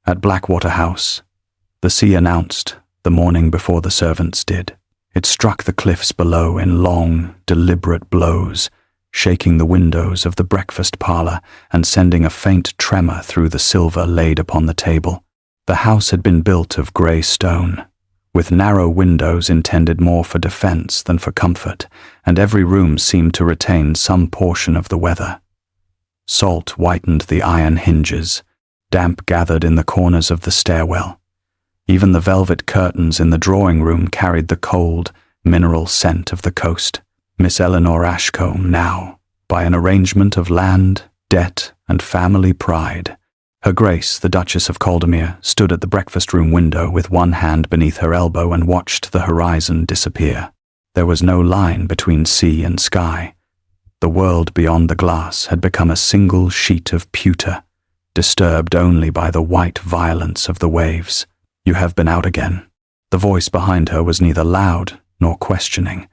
At Blackwater House, the sea announced the morning before the servants did. It struck the cliffs below in long, deliberate blows, shaking the windows of the breakfast parlour and sending a faint tremor through the silver laid upon the table. The house had been built of grey stone, with narrow windows intended more for defence than for comfort, and every room seemed to retain some portion of the weather. Salt whitened the iron hinges, damp gathered in the corners of the stairwell. Even the velvet curtains in the drawing-room carried the cold, mineral scent of the coast. Miss Eleanor Ashcombe now, by an arrangement of land, debt, and family pride. Her Grace, the Duchess of Caldermere, stood at the breakfast-room window with one hand beneath her elbow and watched the horizon disappear. There was no line between sea and sky. The world beyond the glass had become a single sheet of pewter, disturbed only by the white violence of the waves. "You have been out again." The voice behind her was neither loud nor questioning.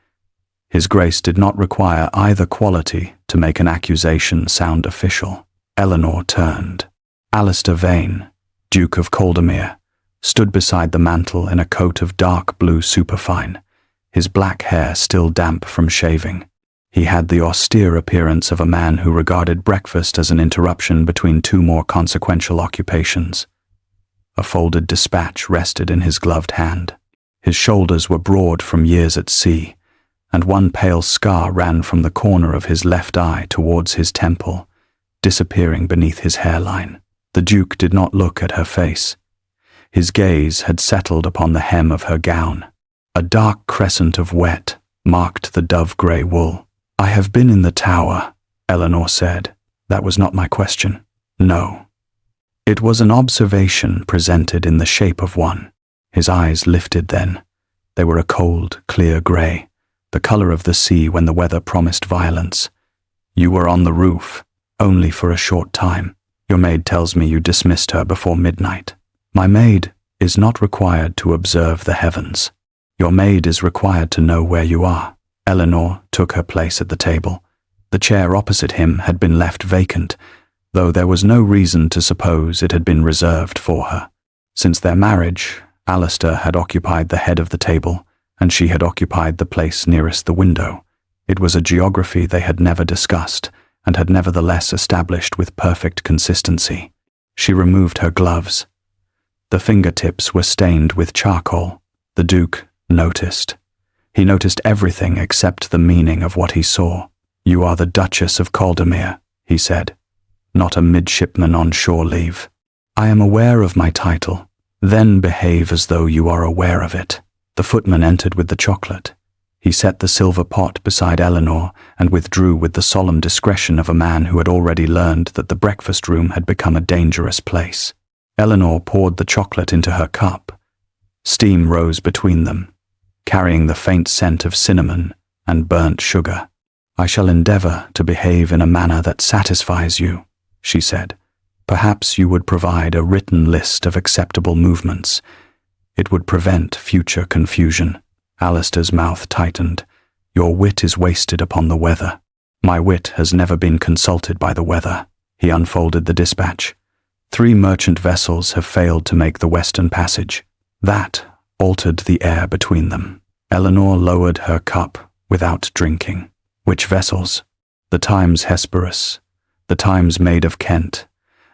His Grace did not require either quality to make an accusation sound official. Eleanor turned. Alistair Vane, Duke of Caldermere, stood beside the mantel in a coat of dark blue superfine, his black hair still damp from shaving. He had the austere appearance of a man who regarded breakfast as an interruption between two more consequential occupations. A folded dispatch rested in his gloved hand. His shoulders were broad from years at sea, and one pale scar ran from the corner of his left eye towards his temple, disappearing beneath his hairline. The Duke did not look at her face. His gaze had settled upon the hem of her gown. A dark crescent of wet marked the dove-grey wool. "I have been in the Tower," Eleanor said. "That was not my question." "No." It was an observation presented in the shape of one. His eyes lifted then. They were a cold, clear grey, the colour of the sea when the weather promised violence. "You were on the roof, only for a short time. Your maid tells me you dismissed her before midnight." "My maid is not required to observe the heavens. Your maid is required to know where you are." Eleanor took her place at the table. The chair opposite him had been left vacant, though there was no reason to suppose it had been reserved for her. Since their marriage, Alistair had occupied the head of the table, and she had occupied the place nearest the window. It was a geography they had never discussed, and had nevertheless established with perfect consistency. She removed her gloves. The fingertips were stained with charcoal. The Duke noticed. He noticed everything except the meaning of what he saw. "You are the Duchess of Caldermere," he said, "not a midshipman on shore leave." "I am aware of my title." "Then behave as though you are aware of it." The footman entered with the chocolate. He set the silver pot beside Eleanor and withdrew with the solemn discretion of a man who had already learned that the breakfast room had become a dangerous place. Eleanor poured the chocolate into her cup. Steam rose between them, carrying the faint scent of cinnamon and burnt sugar. "I shall endeavour to behave in a manner that satisfies you," she said. "Perhaps you would provide a written list of acceptable movements. It would prevent future confusion." Alistair's mouth tightened. "Your wit is wasted upon the weather." "My wit has never been consulted by the weather." He unfolded the dispatch. 3 merchant vessels have failed to make the Western Passage. That altered the air between them. Eleanor lowered her cup without drinking. "Which vessels?" "The Times Hesperus, the Times Maid of Kent,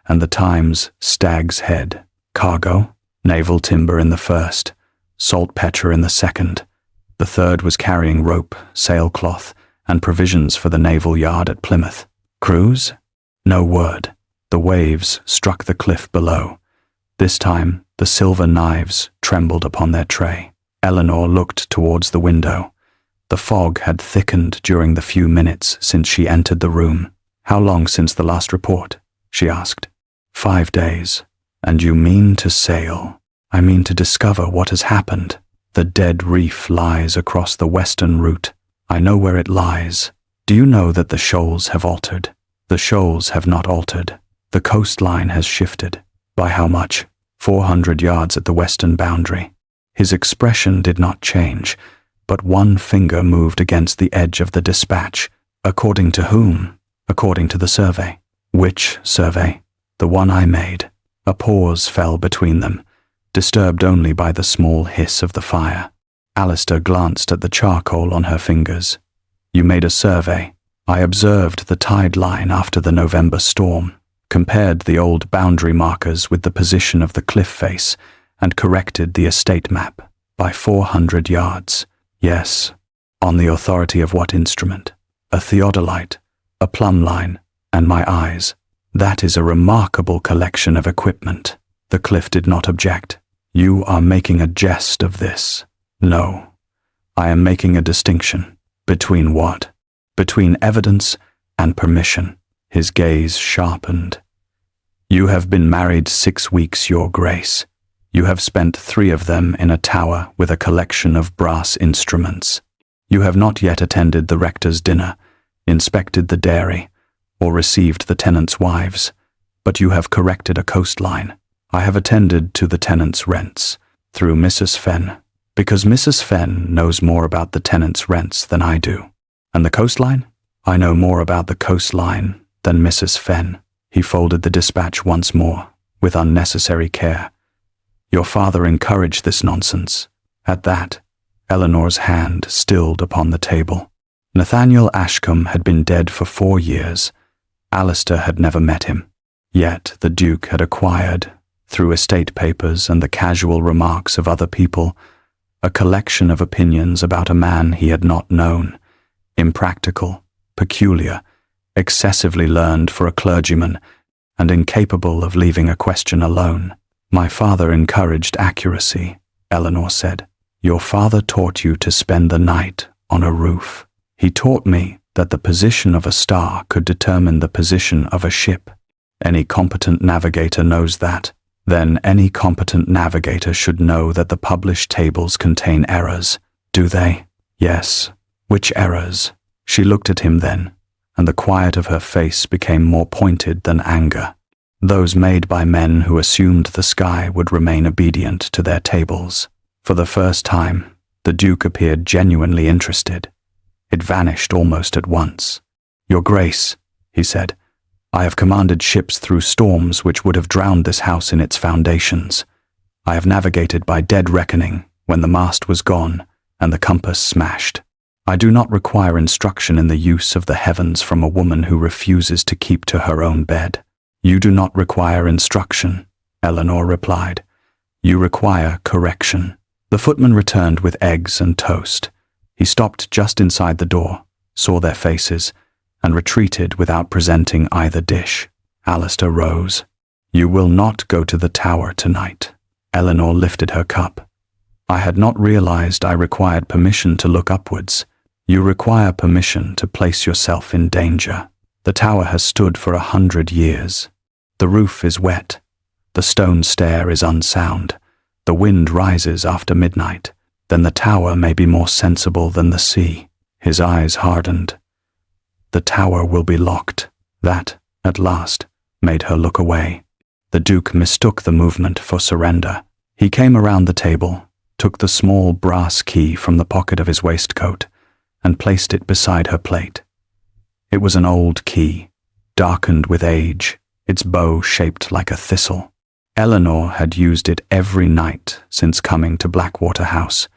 and the Times Stag's Head." "Cargo?" "Naval timber in the first, saltpetre in the second. The third was carrying rope, sailcloth, and provisions for the naval yard at Plymouth." "Crews?" "No word." The waves struck the cliff below. This time, the silver knives trembled upon their tray. Eleanor looked towards the window. The fog had thickened during the few minutes since she entered the room. "How long since the last report?" she asked. 5 days. "And you mean to sail?" "I mean to discover what has happened. The dead reef lies across the western route. I know where it lies. Do you know that the shoals have altered?" "The shoals have not altered. The coastline has shifted." "By how much?" 400 yards at the western boundary." His expression did not change, but one finger moved against the edge of the dispatch. "According to whom?" "According to the survey." "Which survey?" "The one I made." A pause fell between them, disturbed only by the small hiss of the fire. Alistair glanced at the charcoal on her fingers. You made a survey. I observed the tide line after the November storm, compared the old boundary markers with the position of the cliff face, and corrected the estate map by 400 yards. Yes. On the authority of what instrument? A theodolite, a plumb line, and my eyes. That is a remarkable collection of equipment. The cliff did not object. You are making a jest of this. No. I am making a distinction. Between what? Between evidence and permission. His gaze sharpened. You have been married 6 weeks, Your Grace. You have spent 3 of them in a tower with a collection of brass instruments. You have not yet attended the rector's dinner, inspected the dairy, or received the tenants' wives, but you have corrected a coastline. I have attended to the tenants' rents, through Mrs. Fenn, because Mrs. Fenn knows more about the tenants' rents than I do. And the coastline? I know more about the coastline than Mrs. Fenn. He folded the dispatch once more, with unnecessary care. Your father encouraged this nonsense. At that, Eleanor's hand stilled upon the table. Nathaniel Ashcombe had been dead for 4 years. Alistair had never met him. Yet the Duke had acquired, through estate papers and the casual remarks of other people, a collection of opinions about a man he had not known, impractical, peculiar, excessively learned for a clergyman, and incapable of leaving a question alone. My father encouraged accuracy, Eleanor said. Your father taught you to spend the night on a roof. He taught me that the position of a star could determine the position of a ship. Any competent navigator knows that. Then any competent navigator should know that the published tables contain errors. Do they? Yes. Which errors? She looked at him then, and the quiet of her face became more pointed than anger. Those made by men who assumed the sky would remain obedient to their tables. For the first time, the Duke appeared genuinely interested. It vanished almost at once. Your Grace, he said, I have commanded ships through storms which would have drowned this house in its foundations. I have navigated by dead reckoning when the mast was gone and the compass smashed. I do not require instruction in the use of the heavens from a woman who refuses to keep to her own bed. You do not require instruction, Eleanor replied. You require correction. The footman returned with eggs and toast. He stopped just inside the door, saw their faces, and retreated without presenting either dish. Alistair rose. You will not go to the tower tonight. Eleanor lifted her cup. I had not realized I required permission to look upwards. You require permission to place yourself in danger. The tower has stood for 100 years. The roof is wet. The stone stair is unsound. The wind rises after midnight. Then the tower may be more sensible than the sea. His eyes hardened. The tower will be locked. That, at last, made her look away. The Duke mistook the movement for surrender. He came around the table, took the small brass key from the pocket of his waistcoat, and placed it beside her plate. It was an old key, darkened with age, its bow shaped like a thistle. Eleanor had used it every night since coming to Blackwater House.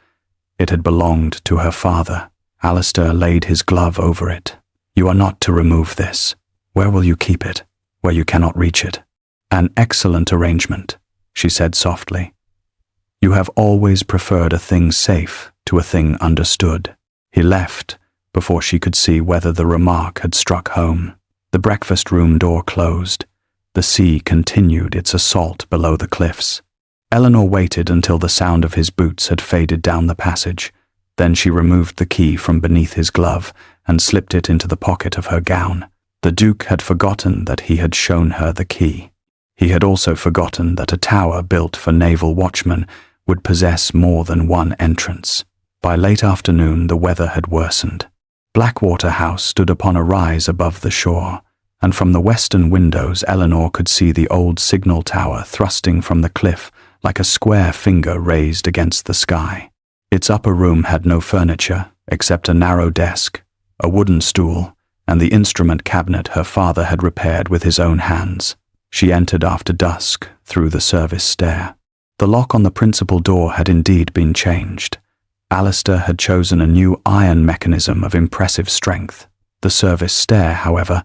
It had belonged to her father. Alistair laid his glove over it. You are not to remove this. Where will you keep it? Where you cannot reach it. An excellent arrangement, she said softly. You have always preferred a thing safe to a thing understood. He left before she could see whether the remark had struck home. The breakfast room door closed. The sea continued its assault below the cliffs. Eleanor waited until the sound of his boots had faded down the passage. Then she removed the key from beneath his glove and slipped it into the pocket of her gown. The Duke had forgotten that he had shown her the key. He had also forgotten that a tower built for naval watchmen would possess more than one entrance. By late afternoon, the weather had worsened. Blackwater House stood upon a rise above the shore, and from the western windows Eleanor could see the old signal tower thrusting from the cliff like a square finger raised against the sky. Its upper room had no furniture except a narrow desk, a wooden stool, and the instrument cabinet her father had repaired with his own hands. She entered after dusk through the service stair. The lock on the principal door had indeed been changed. Alistair had chosen a new iron mechanism of impressive strength. The service stair, however,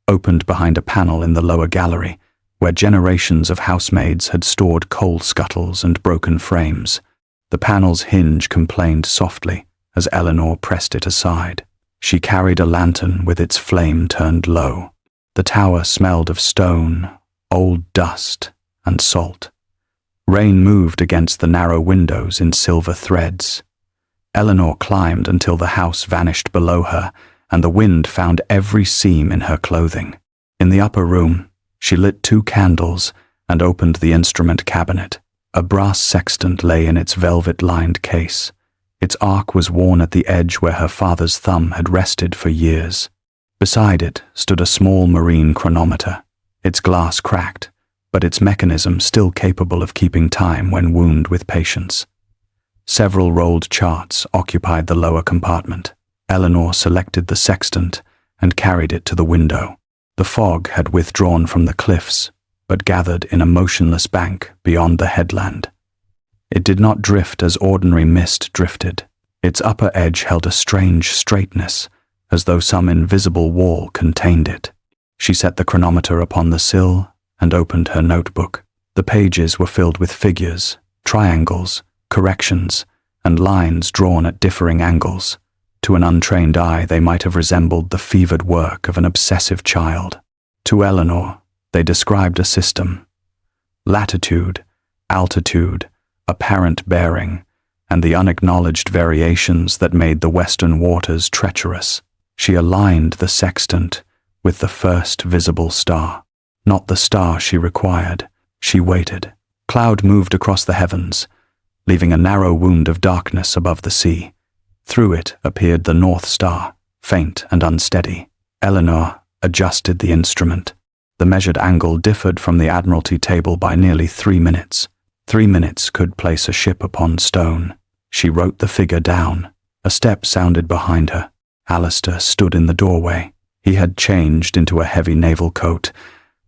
opened behind a panel in the lower gallery, where generations of housemaids had stored coal scuttles and broken frames. The panel's hinge complained softly as Eleanor pressed it aside. She carried a lantern with its flame turned low. The tower smelled of stone, old dust, and salt. Rain moved against the narrow windows in silver threads. Eleanor climbed until the house vanished below her, and the wind found every seam in her clothing. In the upper room, she lit 2 candles and opened the instrument cabinet. A brass sextant lay in its velvet-lined case. Its arc was worn at the edge where her father's thumb had rested for years. Beside it stood a small marine chronometer, its glass cracked, but its mechanism still capable of keeping time when wound with patience. Several rolled charts occupied the lower compartment. Eleanor selected the sextant and carried it to the window. The fog had withdrawn from the cliffs, but gathered in a motionless bank beyond the headland. It did not drift as ordinary mist drifted. Its upper edge held a strange straightness, as though some invisible wall contained it. She set the chronometer upon the sill and opened her notebook. The pages were filled with figures, triangles, corrections, and lines drawn at differing angles. To an untrained eye, they might have resembled the fevered work of an obsessive child. To Eleanor, they described a system: latitude, altitude, apparent bearing, and the unacknowledged variations that made the western waters treacherous. She aligned the sextant with the first visible star. Not the star she required. She waited. Cloud moved across the heavens, leaving a narrow wound of darkness above the sea. Through it appeared the North Star, faint and unsteady. Eleanor adjusted the instrument. The measured angle differed from the Admiralty table by nearly 3 minutes. 3 minutes could place a ship upon stone. She wrote the figure down. A step sounded behind her. Alistair stood in the doorway. He had changed into a heavy naval coat,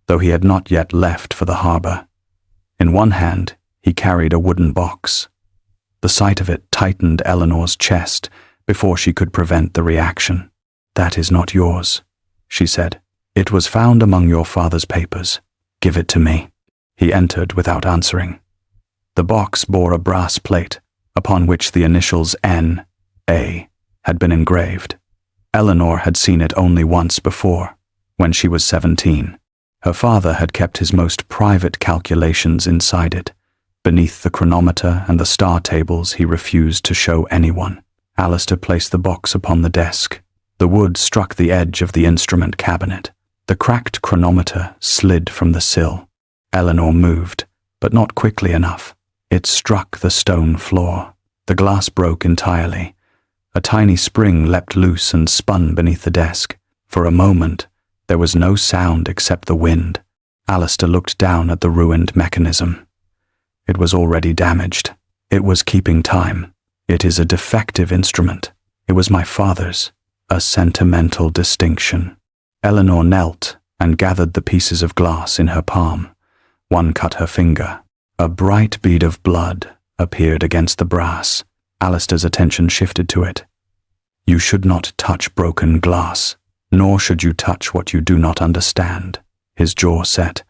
though he had not yet left for the harbour. In one hand, he carried a wooden box. The sight of it tightened Eleanor's chest before she could prevent the reaction. "That is not yours," she said. "It was found among your father's papers. Give it to me." He entered without answering. The box bore a brass plate, upon which the initials N.A. had been engraved. Eleanor had seen it only once before, when she was 17. Her father had kept his most private calculations inside it. Beneath the chronometer and the star tables he refused to show anyone. Alistair placed the box upon the desk. The wood struck the edge of the instrument cabinet. The cracked chronometer slid from the sill. Eleanor moved, but not quickly enough. It struck the stone floor. The glass broke entirely. A tiny spring leapt loose and spun beneath the desk. For a moment, there was no sound except the wind. Alistair looked down at the ruined mechanism. It was already damaged. It was keeping time. "It is a defective instrument. It was my father's." A sentimental distinction. Eleanor knelt and gathered the pieces of glass in her palm. One cut her finger. A bright bead of blood appeared against the brass. Alistair's attention shifted to it. "You should not touch broken glass, nor should you touch what you do not understand." His jaw set.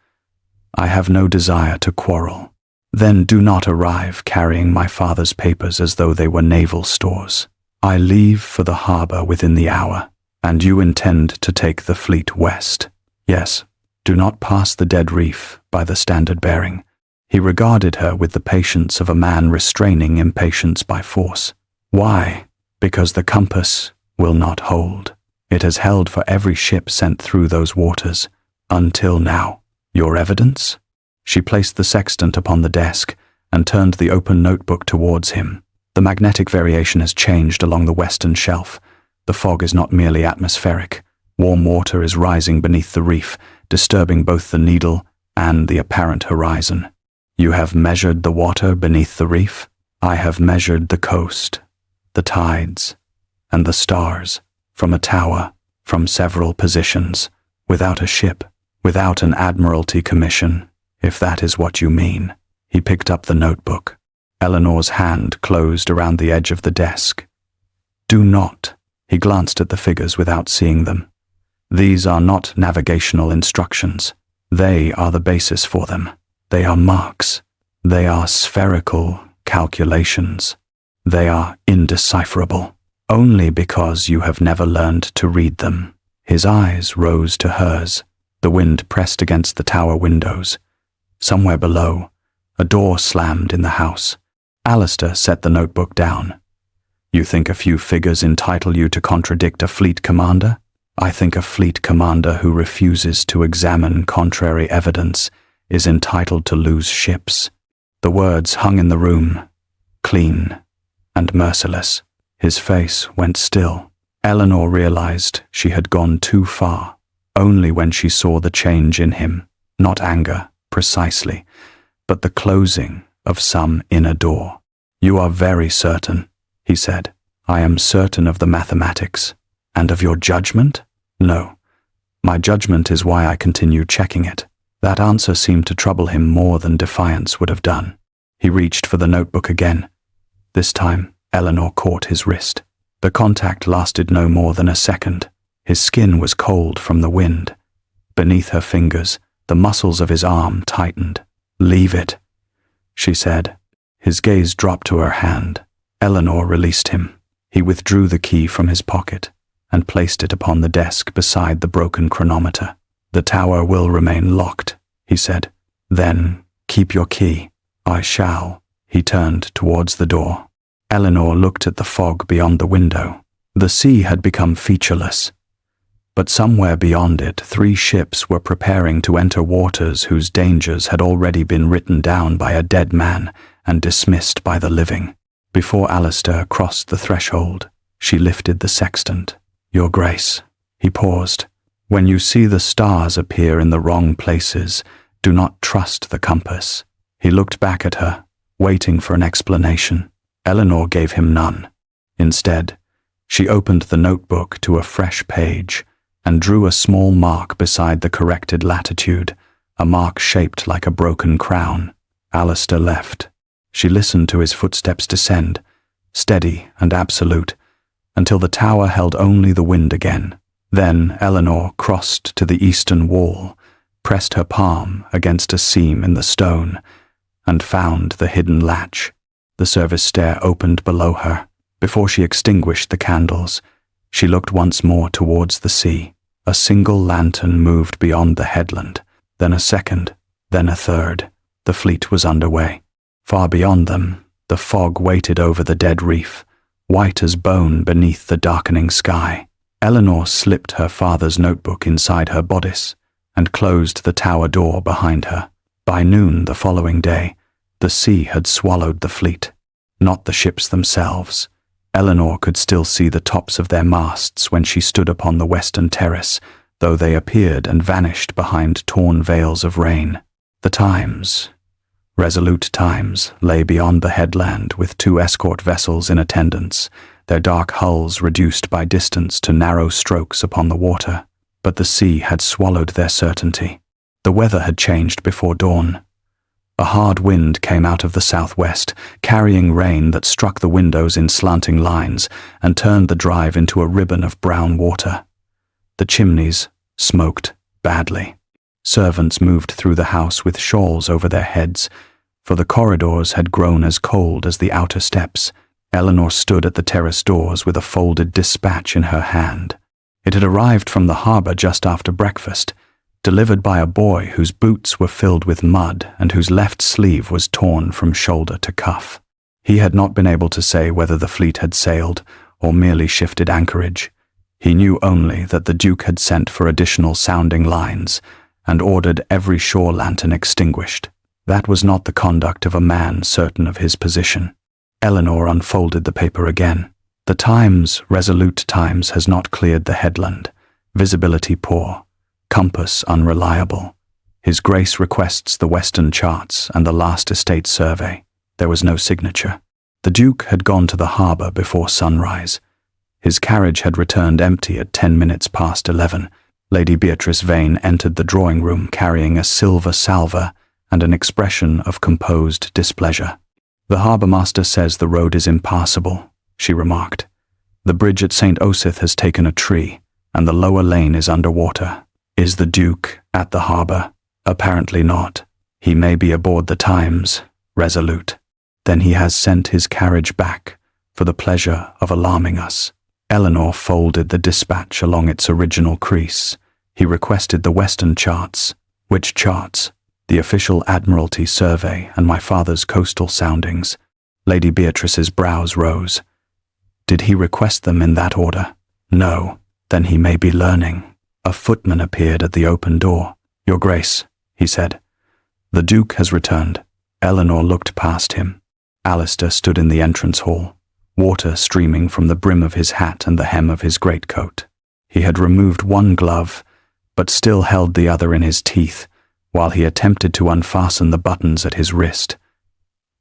"I have no desire to quarrel." "Then do not arrive carrying my father's papers as though they were naval stores. I leave for the harbour within the hour, and you intend to take the fleet west. Yes, do not pass the dead reef by the standard bearing." He regarded her with the patience of a man restraining impatience by force. "Why? Because the compass will not hold. It has held for every ship sent through those waters, until now. Your evidence?" She placed the sextant upon the desk and turned the open notebook towards him. "The magnetic variation has changed along the western shelf. The fog is not merely atmospheric. Warm water is rising beneath the reef, disturbing both the needle and the apparent horizon." "You have measured the water beneath the reef?" "I have measured the coast, the tides, and the stars, from a tower, from several positions, without a ship, Without an admiralty commission, if that is what you mean. He picked up the notebook. Eleanor's hand closed around the edge of the desk. Do not. He glanced at the figures without seeing them. These are not navigational instructions. They are the basis for them. They are marks. They are spherical calculations. They are indecipherable, only because you have never learned to read them. His eyes rose to hers. The wind pressed against the tower windows. Somewhere below, a door slammed in the house. Alistair set the notebook down. You think a few figures entitle you to contradict a fleet commander? I think a fleet commander who refuses to examine contrary evidence is entitled to lose ships. The words hung in the room, clean and merciless. His face went still. Eleanor realized she had gone too far, only when she saw the change in him, not anger, precisely, but the closing of some inner door. You are very certain, he said. I am certain of the mathematics. And of your judgment? No. My judgment is why I continue checking it. That answer seemed to trouble him more than defiance would have done. He reached for the notebook again. This time, Eleanor caught his wrist. The contact lasted no more than a second. His skin was cold from the wind. Beneath her fingers, the muscles of his arm tightened. Leave it, she said. His gaze dropped to her hand. Eleanor released him. He withdrew the key from his pocket and placed it upon the desk beside the broken chronometer. The tower will remain locked, he said. Then keep your key. I shall. He turned towards the door. Eleanor looked at the fog beyond the window. The sea had become featureless, but somewhere beyond it 3 ships were preparing to enter waters whose dangers had already been written down by a dead man and dismissed by the living. Before Alistair crossed the threshold, she lifted the sextant. Your Grace. He paused. When you see the stars appear in the wrong places, do not trust the compass. He looked back at her, waiting for an explanation. Eleanor gave him none. Instead, she opened the notebook to a fresh page and drew a small mark beside the corrected latitude, a mark shaped like a broken crown. Alistair left. She listened to his footsteps descend, steady and absolute, until the tower held only the wind again. Then Eleanor crossed to the eastern wall, pressed her palm against a seam in the stone, and found the hidden latch. The service stair opened below her. Before she extinguished the candles, she looked once more towards the sea. A single lantern moved beyond the headland, then a second, then a third. The fleet was underway. Far beyond them, the fog waited over the dead reef, white as bone beneath the darkening sky. Eleanor slipped her father's notebook inside her bodice and closed the tower door behind her. By noon the following day, the sea had swallowed the fleet, not the ships themselves. Eleanor could still see the tops of their masts when she stood upon the western terrace, though they appeared and vanished behind torn veils of rain. The Times, resolute Times, lay beyond the headland with 2 escort vessels in attendance, their dark hulls reduced by distance to narrow strokes upon the water. But the sea had swallowed their certainty. The weather had changed before dawn. A hard wind came out of the southwest, carrying rain that struck the windows in slanting lines and turned the drive into a ribbon of brown water. The chimneys smoked badly. Servants moved through the house with shawls over their heads, for the corridors had grown as cold as the outer steps. Eleanor stood at the terrace doors with a folded dispatch in her hand. It had arrived from the harbor just after breakfast, delivered by a boy whose boots were filled with mud and whose left sleeve was torn from shoulder to cuff. He had not been able to say whether the fleet had sailed or merely shifted anchorage. He knew only that the Duke had sent for additional sounding lines and ordered every shore lantern extinguished. That was not the conduct of a man certain of his position. Eleanor unfolded the paper again. The Times, resolute Times, has not cleared the headland. Visibility poor. Compass unreliable. His Grace requests the western charts and the last estate survey. There was no signature. The Duke had gone to the harbor before sunrise. His carriage had returned empty at 10 minutes past 11. Lady Beatrice Vane entered the drawing-room carrying a silver salver and an expression of composed displeasure. "The harbour-master says the road is impassable," she remarked. "The bridge at St. Osyth has taken a tree, and the lower lane is under water. Is the Duke at the harbour? Apparently not. He may be aboard the Times, resolute. Then he has sent his carriage back for the pleasure of alarming us." Eleanor folded the dispatch along its original crease. "He requested the Western charts." "Which charts?" "The official Admiralty survey and my father's coastal soundings." Lady Beatrice's brows rose. "Did he request them in that order?" "No." "Then he may be learning." A footman appeared at the open door. "Your Grace," he said. "The Duke has returned." Eleanor looked past him. Alistair stood in the entrance hall, water streaming from the brim of his hat and the hem of his greatcoat. He had removed one glove, but still held the other in his teeth, while he attempted to unfasten the buttons at his wrist.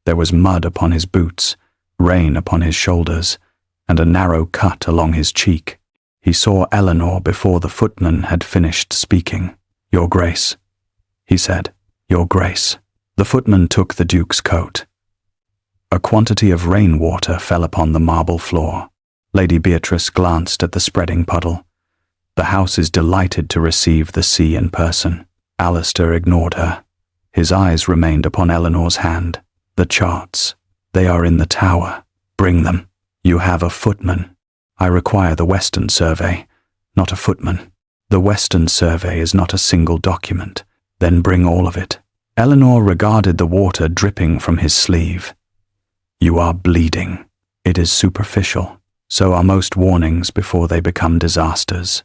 There was mud upon his boots, rain upon his shoulders, and a narrow cut along his cheek. He saw Eleanor before the footman had finished speaking. "Your Grace," he said. "Your Grace." The footman took the Duke's coat. A quantity of rainwater fell upon the marble floor. Lady Beatrice glanced at the spreading puddle. "The house is delighted to receive the sea in person." Alistair ignored her. His eyes remained upon Eleanor's hand. "The charts. They are in the tower. Bring them." "You have a footman." "I require the Western survey, not a footman." "The Western survey is not a single document." "Then bring all of it." Eleanor regarded the water dripping from his sleeve. "You are bleeding. It is superficial. So are most warnings before they become disasters."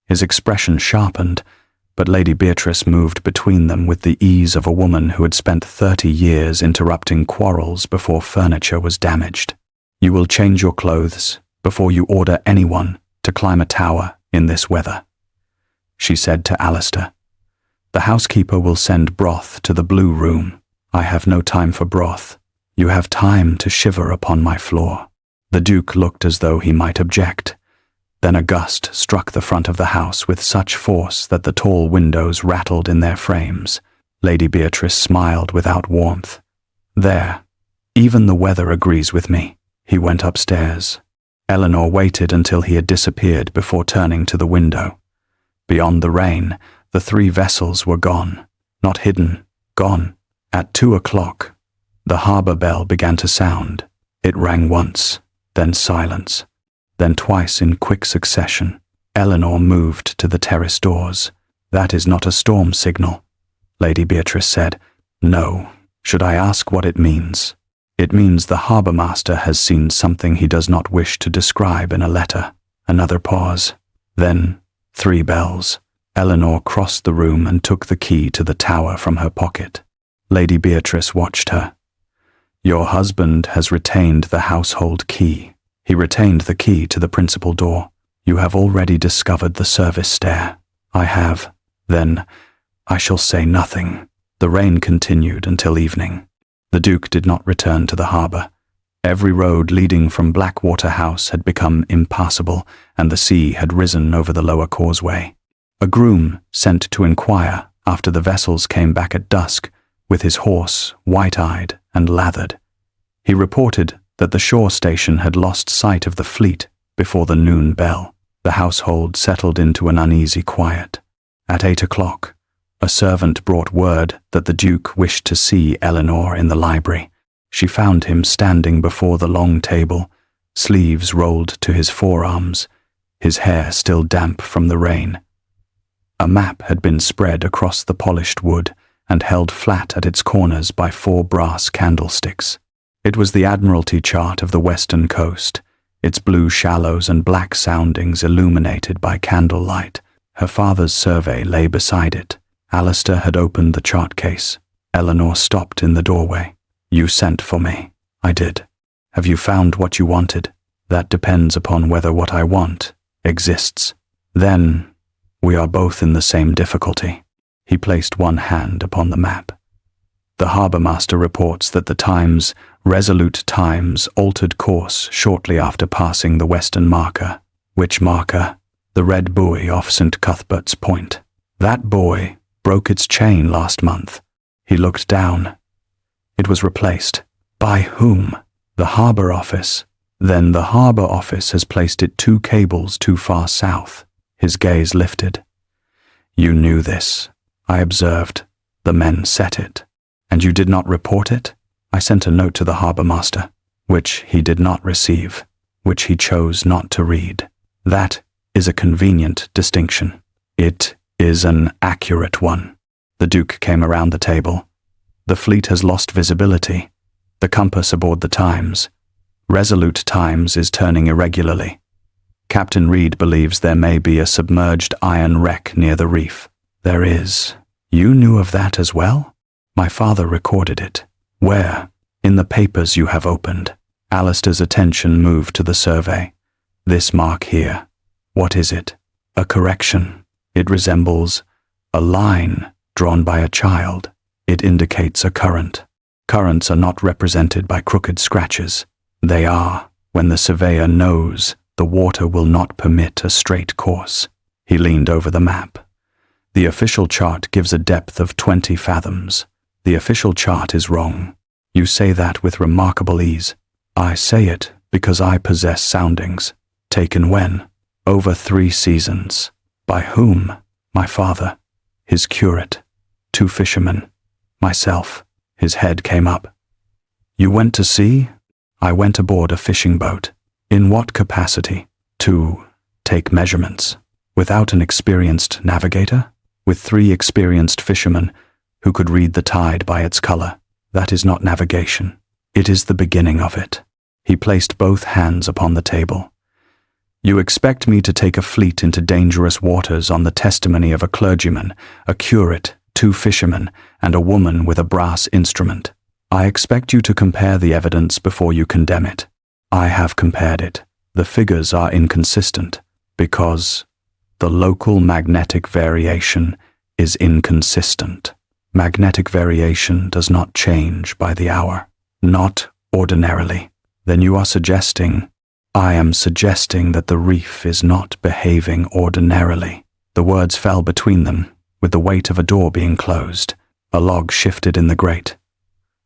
His expression sharpened, but Lady Beatrice moved between them with the ease of a woman who had spent 30 years interrupting quarrels before furniture was damaged. "You will change your clothes before you order anyone to climb a tower in this weather," she said to Alistair. "The housekeeper will send broth to the blue room." "I have no time for broth. You have time to shiver upon my floor." The Duke looked as though he might object. Then a gust struck the front of the house with such force that the tall windows rattled in their frames. Lady Beatrice smiled without warmth. "There, even the weather agrees with me." He went upstairs. Eleanor waited until he had disappeared before turning to the window. Beyond the rain, the 3 vessels were gone. Not hidden, gone. At 2 o'clock, the harbour bell began to sound. It rang once, then silence, then twice in quick succession. Eleanor moved to the terrace doors. "That is not a storm signal," Lady Beatrice said. "No. Should I ask what it means?" "It means the harbour-master has seen something he does not wish to describe in a letter." Another pause. Then 3 bells. Eleanor crossed the room and took the key to the tower from her pocket. Lady Beatrice watched her. "Your husband has retained the household key. He retained the key to the principal door. You have already discovered the service stair." "I have." "Then I shall say nothing." The rain continued until evening. The Duke did not return to the harbour. Every road leading from Blackwater House had become impassable, and the sea had risen over the lower causeway. A groom sent to inquire after the vessels came back at dusk, with his horse white-eyed and lathered. He reported that the shore station had lost sight of the fleet before the noon bell. The household settled into an uneasy quiet. At 8 o'clock, a servant brought word that the Duke wished to see Eleanor in the library. She found him standing before the long table, sleeves rolled to his forearms, his hair still damp from the rain. A map had been spread across the polished wood and held flat at its corners by 4 brass candlesticks. It was the Admiralty chart of the western coast, its blue shallows and black soundings illuminated by candlelight. Her father's survey lay beside it. Alistair had opened the chart case. Eleanor stopped in the doorway. "You sent for me." "I did." "Have you found what you wanted?" "That depends upon whether what I want exists." "Then we are both in the same difficulty." He placed one hand upon the map. "The harbour-master reports that the Times, Resolute Times, altered course shortly after passing the western marker." "Which marker?" The red buoy off St. Cuthbert's Point. That buoy broke its chain last month. He looked down. It was replaced. By whom? The harbour office. Then the harbour office has placed it 2 cables too far south. His gaze lifted. You knew this. I observed. The men set it. And you did not report it? I sent a note to the harbour master, which he did not receive, which he chose not to read. That is a convenient distinction. It is an accurate one. The Duke came around the table. The fleet has lost visibility. The compass aboard the Times. Resolute Times is turning irregularly. Captain Reed believes there may be a submerged iron wreck near the reef. There is. You knew of that as well? My father recorded it. Where? In the papers you have opened. Alistair's attention moved to the survey. This mark here. What is it? A correction. It resembles a line drawn by a child. It indicates a current. Currents are not represented by crooked scratches. They are when the surveyor knows the water will not permit a straight course. He leaned over the map. The official chart gives a depth of 20 fathoms. The official chart is wrong. You say that with remarkable ease. I say it because I possess soundings. Taken when? Over 3 seasons. By whom? My father. His curate. 2 fishermen. Myself. His head came up. You went to sea? I went aboard a fishing boat. In what capacity? To take measurements. Without an experienced navigator? With 3 experienced fishermen who could read the tide by its color. That is not navigation. It is the beginning of it. He placed both hands upon the table. You expect me to take a fleet into dangerous waters on the testimony of a clergyman, a curate, 2 fishermen, and a woman with a brass instrument. I expect you to compare the evidence before you condemn it. I have compared it. The figures are inconsistent because the local magnetic variation is inconsistent. Magnetic variation does not change by the hour. Not ordinarily. Then you are suggesting... I am suggesting that the reef is not behaving ordinarily. The words fell between them, with the weight of a door being closed. A log shifted in the grate.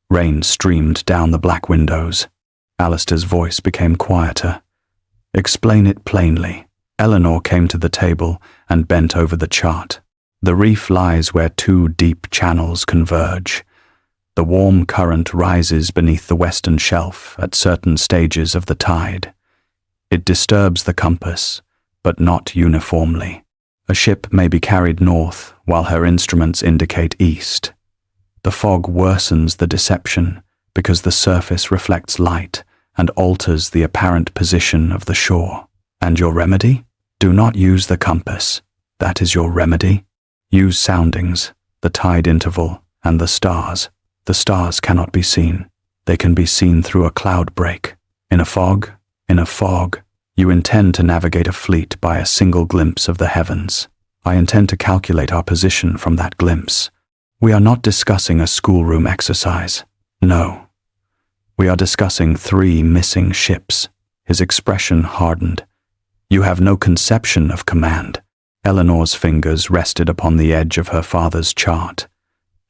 Rain streamed down the black windows. Alistair's voice became quieter. Explain it plainly. Eleanor came to the table and bent over the chart. The reef lies where 2 deep channels converge. The warm current rises beneath the western shelf at certain stages of the tide. It disturbs the compass, but not uniformly. A ship may be carried north while her instruments indicate east. The fog worsens the deception because the surface reflects light and alters the apparent position of the shore. And your remedy? Do not use the compass. That is your remedy. Use soundings, the tide interval, and the stars. The stars cannot be seen. They can be seen through a cloud break. In a fog, you intend to navigate a fleet by a single glimpse of the heavens. I intend to calculate our position from that glimpse. We are not discussing a schoolroom exercise. No. We are discussing 3 missing ships. His expression hardened. You have no conception of command. Eleanor's fingers rested upon the edge of her father's chart.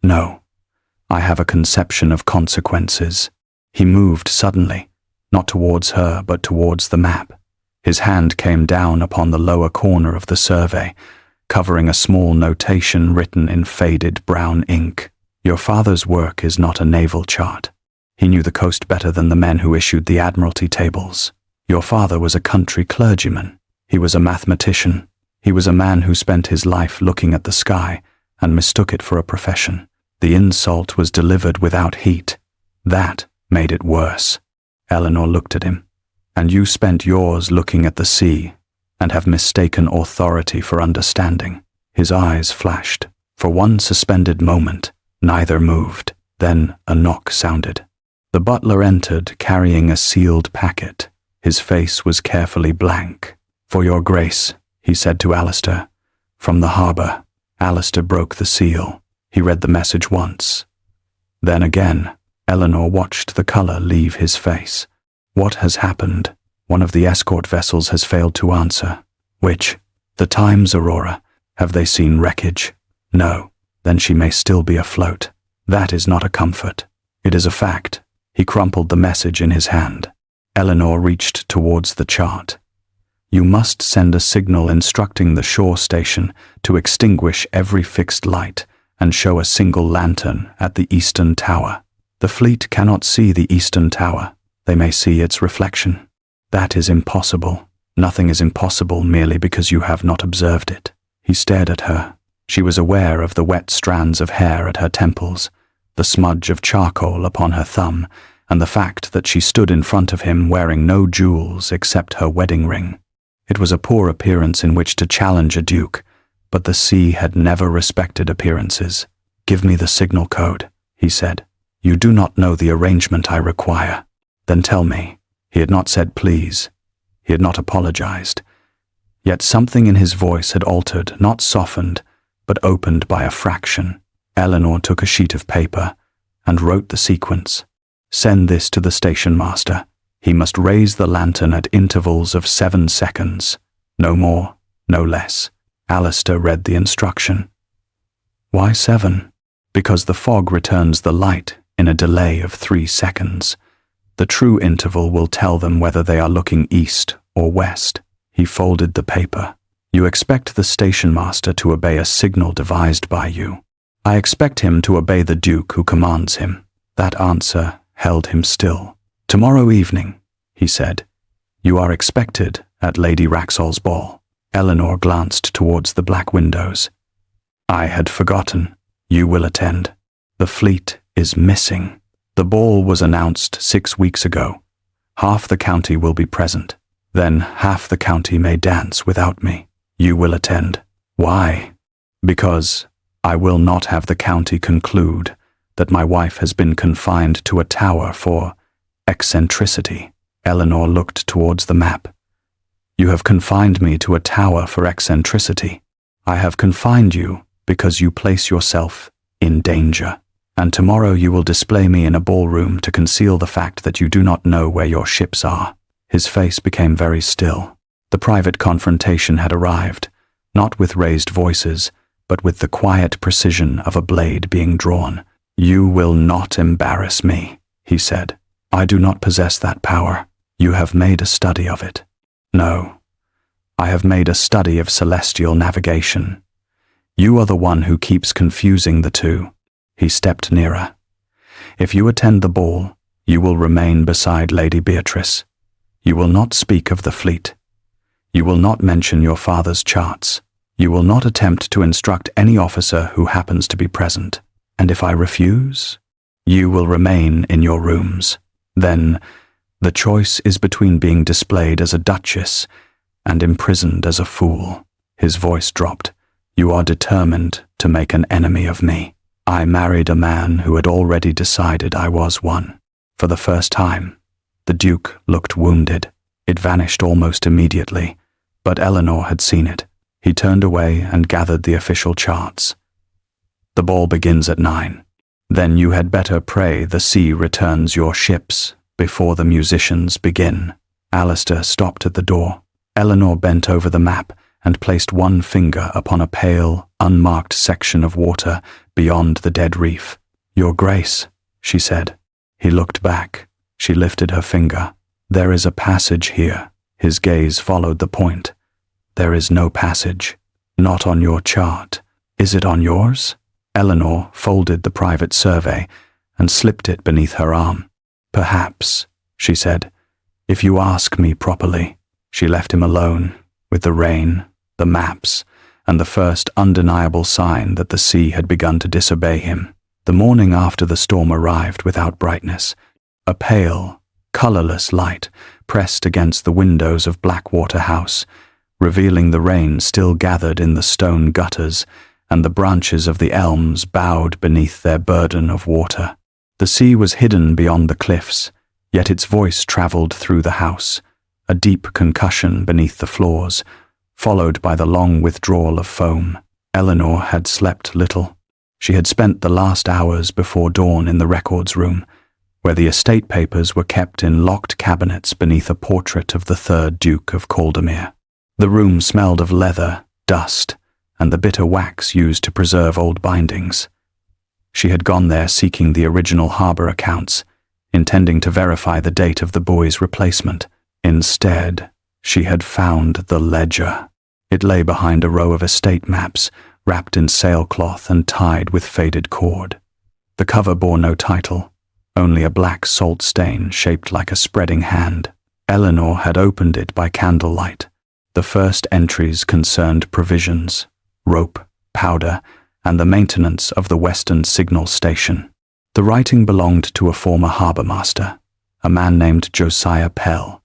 No. I have a conception of consequences. He moved suddenly, not towards her but towards the map. His hand came down upon the lower corner of the survey, covering a small notation written in faded brown ink. Your father's work is not a naval chart. He knew the coast better than the men who issued the Admiralty tables. Your father was a country clergyman. He was a mathematician. He was a man who spent his life looking at the sky and mistook it for a profession. The insult was delivered without heat. That made it worse. Eleanor looked at him. And you spent yours looking at the sea, and have mistaken authority for understanding. His eyes flashed. For one suspended moment, neither moved. Then a knock sounded. The butler entered, carrying a sealed packet. His face was carefully blank. For your grace, he said to Alistair. From the harbour. Alistair broke the seal. He read the message once. Then again. Eleanor watched the colour leave his face. What has happened? One of the escort vessels has failed to answer. Which? The times, Aurora. Have they seen wreckage? No. Then she may still be afloat. That is not a comfort. It is a fact. He crumpled the message in his hand. Eleanor reached towards the chart. You must send a signal instructing the shore station to extinguish every fixed light and show a single lantern at the eastern tower. The fleet cannot see the eastern tower. They may see its reflection. That is impossible. Nothing is impossible merely because you have not observed it. He stared at her. She was aware of the wet strands of hair at her temples, the smudge of charcoal upon her thumb, and the fact that she stood in front of him wearing no jewels except her wedding ring. It was a poor appearance in which to challenge a duke, but the sea had never respected appearances. Give me the signal code, he said. You do not know the arrangement I require. Then tell me. He had not said please. He had not apologized. Yet something in his voice had altered, not softened, but opened by a fraction. Eleanor took a sheet of paper and wrote the sequence. Send this to the station master. He must raise the lantern at intervals of 7 seconds. No more, no less. Alistair read the instruction. Why 7? Because the fog returns the light in a delay of 3 seconds. The true interval will tell them whether they are looking east or west. He folded the paper. You expect the station master to obey a signal devised by you. I expect him to obey the Duke who commands him. That answer held him still. Tomorrow evening, he said, you are expected at Lady Wraxall's ball. Eleanor glanced towards the black windows. I had forgotten. You will attend. The fleet is missing. The ball was announced 6 weeks ago. Half the county will be present. Then half the county may dance without me. You will attend. Why? Because I will not have the county conclude that my wife has been confined to a tower for eccentricity. Eleanor looked towards the map. You have confined me to a tower for eccentricity. I have confined you because you place yourself in danger. And tomorrow you will display me in a ballroom to conceal the fact that you do not know where your ships are. His face became very still. The private confrontation had arrived, not with raised voices, but with the quiet precision of a blade being drawn. You will not embarrass me, he said. I do not possess that power. You have made a study of it. No, I have made a study of celestial navigation. You are the one who keeps confusing the two. He stepped nearer. If you attend the ball, you will remain beside Lady Beatrice. You will not speak of the fleet. You will not mention your father's charts. You will not attempt to instruct any officer who happens to be present. And if I refuse, you will remain in your rooms. Then, the choice is between being displayed as a duchess and imprisoned as a fool. His voice dropped. You are determined to make an enemy of me. I married a man who had already decided I was one. For the first time, the Duke looked wounded. It vanished almost immediately, but Eleanor had seen it. He turned away and gathered the official charts. The ball begins at 9. Then you had better pray the sea returns your ships before the musicians begin. Alistair stopped at the door. Eleanor bent over the map and placed one finger upon a pale, unmarked section of water beyond the dead reef. Your Grace, she said. He looked back. She lifted her finger. There is a passage here. His gaze followed the point. There is no passage. Not on your chart. Is it on yours? Eleanor folded the private survey and slipped it beneath her arm. Perhaps, she said, if you ask me properly. She left him alone, with the rain, the maps, and the first undeniable sign that the sea had begun to disobey him. The morning after the storm arrived without brightness. A pale, colorless light pressed against the windows of Blackwater House, revealing the rain still gathered in the stone gutters, and the branches of the elms bowed beneath their burden of water. The sea was hidden beyond the cliffs, yet its voice traveled through the house, a deep concussion beneath the floors, followed by the long withdrawal of foam. Eleanor had slept little. She had spent the last hours before dawn in the records room, where the estate papers were kept in locked cabinets beneath a portrait of the 3rd Duke of Caldermere. The room smelled of leather, dust, and the bitter wax used to preserve old bindings. She had gone there seeking the original harbor accounts, intending to verify the date of the boy's replacement. Instead, she had found the ledger. It lay behind a row of estate maps, wrapped in sailcloth and tied with faded cord. The cover bore no title, only a black salt stain shaped like a spreading hand. Eleanor had opened it by candlelight. The first entries concerned provisions, rope, powder, and the maintenance of the Western Signal Station. The writing belonged to a former harbour master, a man named Josiah Pell,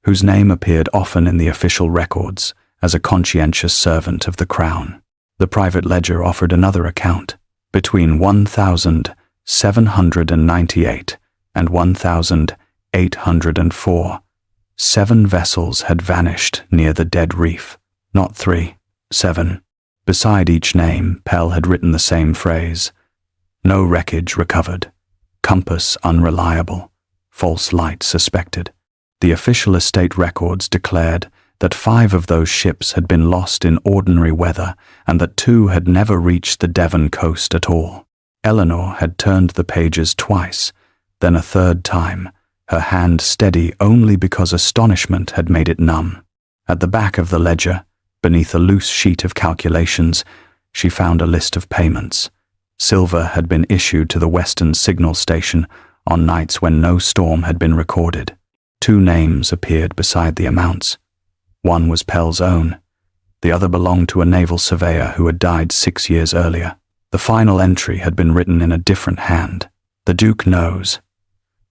whose name appeared often in the official records as a conscientious servant of the Crown. The private ledger offered another account. Between 1798 and 1804, 7 vessels had vanished near the dead reef. Not 3, 7. Beside each name, Pell had written the same phrase: no wreckage recovered, compass unreliable, false light suspected. The official estate records declared that 5 of those ships had been lost in ordinary weather and that 2 had never reached the Devon coast at all. Eleanor had turned the pages twice, then a third time, her hand steady only because astonishment had made it numb. At the back of the ledger, beneath a loose sheet of calculations, she found a list of payments. Silver had been issued to the Western Signal Station on nights when no storm had been recorded. 2 names appeared beside the amounts. One was Pell's own. The other belonged to a naval surveyor who had died 6 years earlier. The final entry had been written in a different hand. The Duke knows.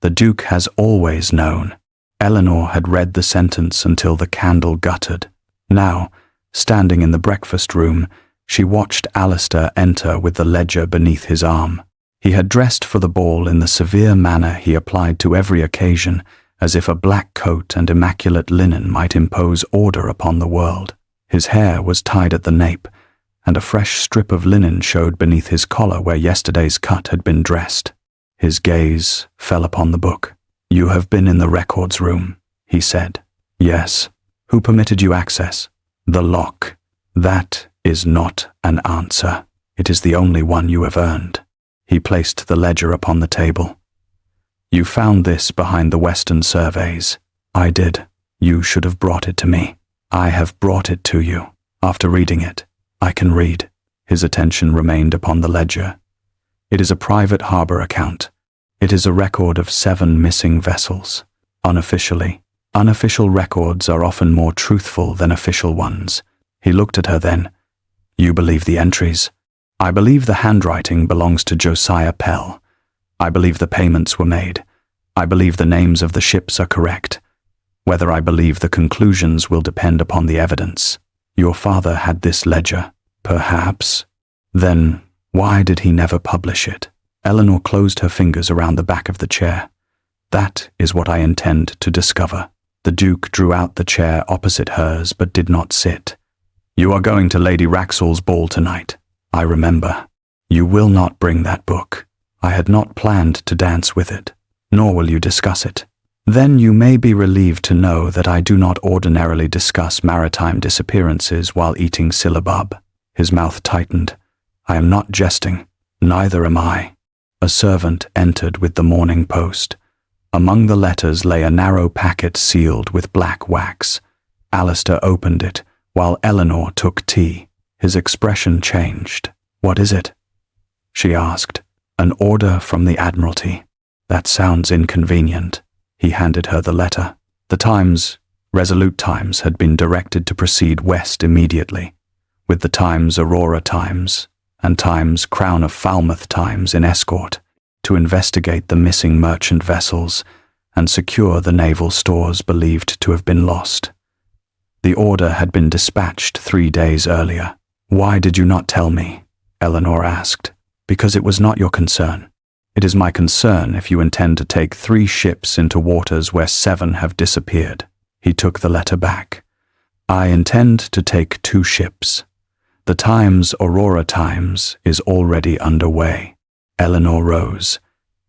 The Duke has always known. Eleanor had read the sentence until the candle guttered. Now, standing in the breakfast room, she watched Alistair enter with the ledger beneath his arm. He had dressed for the ball in the severe manner he applied to every occasion, as if a black coat and immaculate linen might impose order upon the world. His hair was tied at the nape, and a fresh strip of linen showed beneath his collar where yesterday's cut had been dressed. His gaze fell upon the book. "You have been in the records room," he said. "Yes. Who permitted you access?" "The lock." "That is not an answer. It is the only one you have earned." He placed the ledger upon the table. "You found this behind the Western surveys." "I did. You should have brought it to me." "I have brought it to you. After reading it, I can read." His attention remained upon the ledger. "It is a private harbor account. It is a record of 7 missing vessels. Unofficially, unofficial records are often more truthful than official ones." He looked at her then. "You believe the entries?" "I believe the handwriting belongs to Josiah Pell. I believe the payments were made. I believe the names of the ships are correct. Whether I believe the conclusions will depend upon the evidence." "Your father had this ledger." "Perhaps. Then why did he never publish it?" Eleanor closed her fingers around the back of the chair. "That is what I intend to discover." The Duke drew out the chair opposite hers but did not sit. "You are going to Lady Wraxall's ball tonight." "I remember." "You will not bring that book." "I had not planned to dance with it." "Nor will you discuss it." "Then you may be relieved to know that I do not ordinarily discuss maritime disappearances while eating syllabub." His mouth tightened. "I am not jesting. Neither am I." A servant entered with the morning post. Among the letters lay a narrow packet sealed with black wax. Alistair opened it, while Eleanor took tea. His expression changed. "What is it?" she asked. "An order from the Admiralty." "That sounds inconvenient." He handed her the letter. The Times, Resolute Times, had been directed to proceed west immediately, with the Times Aurora Times and Times Crown of Falmouth Times in escort, to investigate the missing merchant vessels and secure the naval stores believed to have been lost. The order had been dispatched 3 days earlier. "Why did you not tell me?" Eleanor asked. "Because it was not your concern. It is my concern if you intend to take 3 ships into waters where 7 have disappeared." He took the letter back. "I intend to take 2 ships. The Times Aurora Times is already underway." Eleanor rose.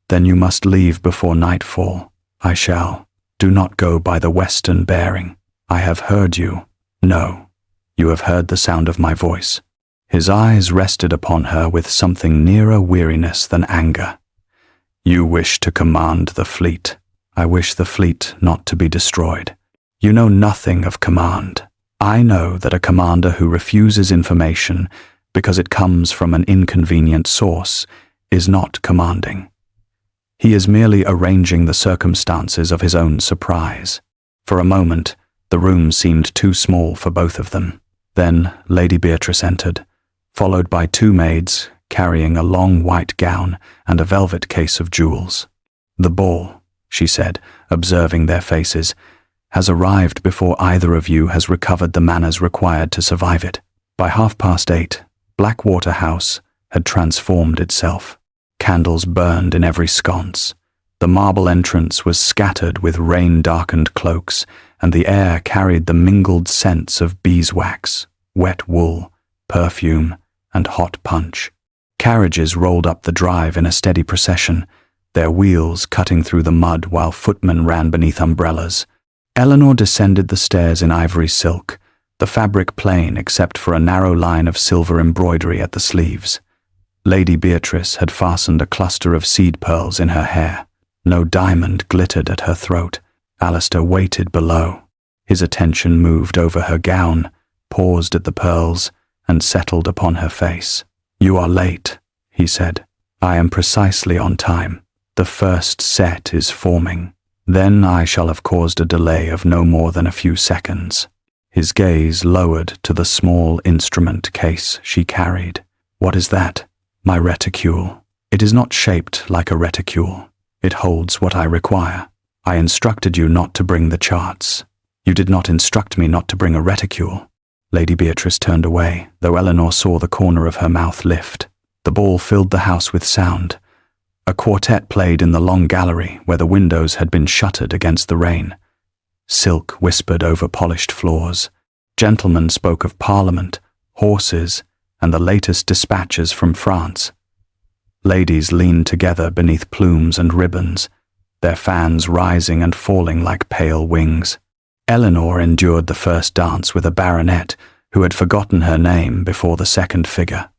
"Then you must leave before nightfall." "I shall. Do not go by the western bearing." "I have heard you. No, you have heard the sound of my voice. His eyes rested upon her with something nearer weariness than anger. You wish to command the fleet. I wish the fleet not to be destroyed. You know nothing of command. I know that a commander who refuses information because it comes from an inconvenient source is not commanding. He is merely arranging the circumstances of his own surprise. For a moment, the room seemed too small for both of them. Then Lady Beatrice entered, followed by two maids carrying a long white gown and a velvet case of jewels. The ball, she said, observing their faces, has arrived before either of you has recovered the manners required to survive it. By 8:30, Blackwater House had transformed itself. Candles burned in every sconce. The marble entrance was scattered with rain-darkened cloaks, and the air carried the mingled scents of beeswax, wet wool, perfume, and hot punch. Carriages rolled up the drive in a steady procession, their wheels cutting through the mud while footmen ran beneath umbrellas. Eleanor descended the stairs in ivory silk, the fabric plain except for a narrow line of silver embroidery at the sleeves. Lady Beatrice had fastened a cluster of seed pearls in her hair. No diamond glittered at her throat. Alistair waited below. His attention moved over her gown, paused at the pearls, and settled upon her face. "You are late," he said. "I am precisely on time. The first set is forming. Then I shall have caused a delay of no more than a few seconds." His gaze lowered to the small instrument case she carried. "What is that?" "My reticule. It is not shaped like a reticule. It holds what I require. I instructed you not to bring the charts. You did not instruct me not to bring a reticule." Lady Beatrice turned away, though Eleanor saw the corner of her mouth lift. The ball filled the house with sound. A quartet played in the long gallery where the windows had been shuttered against the rain. Silk whispered over polished floors. Gentlemen spoke of Parliament, horses, and the latest dispatches from France. Ladies leaned together beneath plumes and ribbons, their fans rising and falling like pale wings. Eleanor endured the first dance with a baronet who had forgotten her name before the second figure.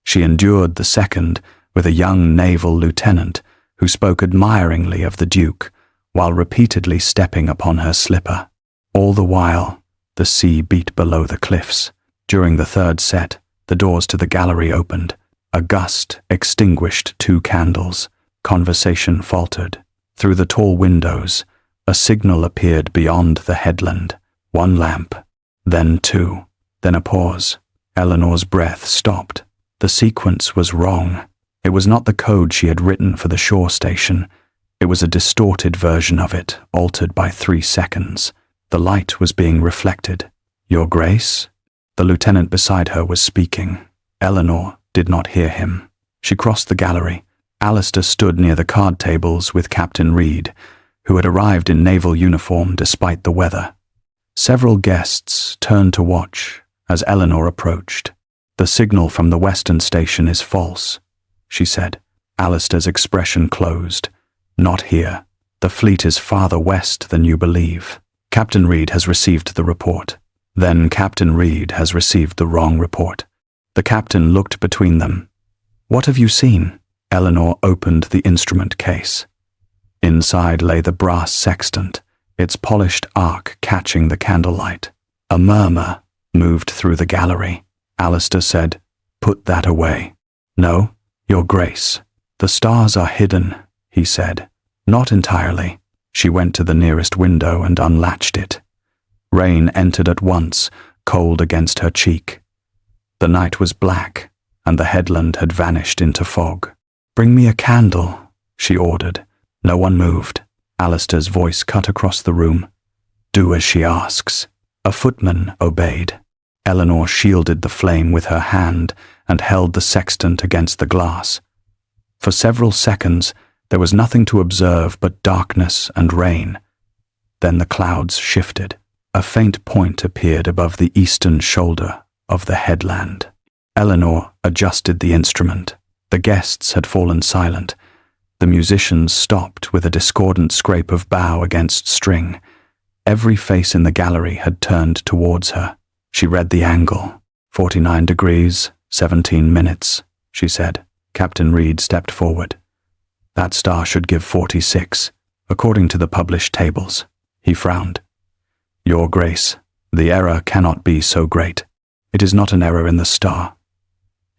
She endured the second with a young naval lieutenant who spoke admiringly of the Duke while repeatedly stepping upon her slipper. All the while, the sea beat below the cliffs. During the third set, the doors to the gallery opened. A gust extinguished 2 candles. Conversation faltered. Through the tall windows, a signal appeared beyond the headland. 1 lamp, then 2, then a pause. Eleanor's breath stopped. The sequence was wrong. It was not the code she had written for the shore station. It was a distorted version of it, altered by 3 seconds. The light was being reflected. "Your Grace?" The lieutenant beside her was speaking. Eleanor did not hear him. She crossed the gallery. Alistair stood near the card tables with Captain Reed, who had arrived in naval uniform despite the weather. Several guests turned to watch as Eleanor approached. "The signal from the western station is false," she said. Alistair's expression closed. "Not here. The fleet is farther west than you believe. Captain Reed has received the report." Then Captain Reed has received the wrong report. The captain looked between them. "What have you seen?" Eleanor opened the instrument case. Inside lay the brass sextant, its polished arc catching the candlelight. A murmur moved through the gallery. Alistair said, "Put that away." "No, Your Grace. The stars are hidden," he said. "Not entirely." She went to the nearest window and unlatched it. Rain entered at once, cold against her cheek. The night was black, and the headland had vanished into fog. "Bring me a candle," she ordered. No one moved. Alistair's voice cut across the room. "Do as she asks." A footman obeyed. Eleanor shielded the flame with her hand and held the sextant against the glass. For several seconds, there was nothing to observe but darkness and rain. Then the clouds shifted. A faint point appeared above the eastern shoulder of the headland. Eleanor adjusted the instrument. The guests had fallen silent. The musicians stopped with a discordant scrape of bow against string. Every face in the gallery had turned towards her. She read the angle. 49 degrees, 17 minutes, she said. Captain Reed stepped forward. That star should give 46, according to the published tables. He frowned. Your Grace, the error cannot be so great. It is not an error in the star.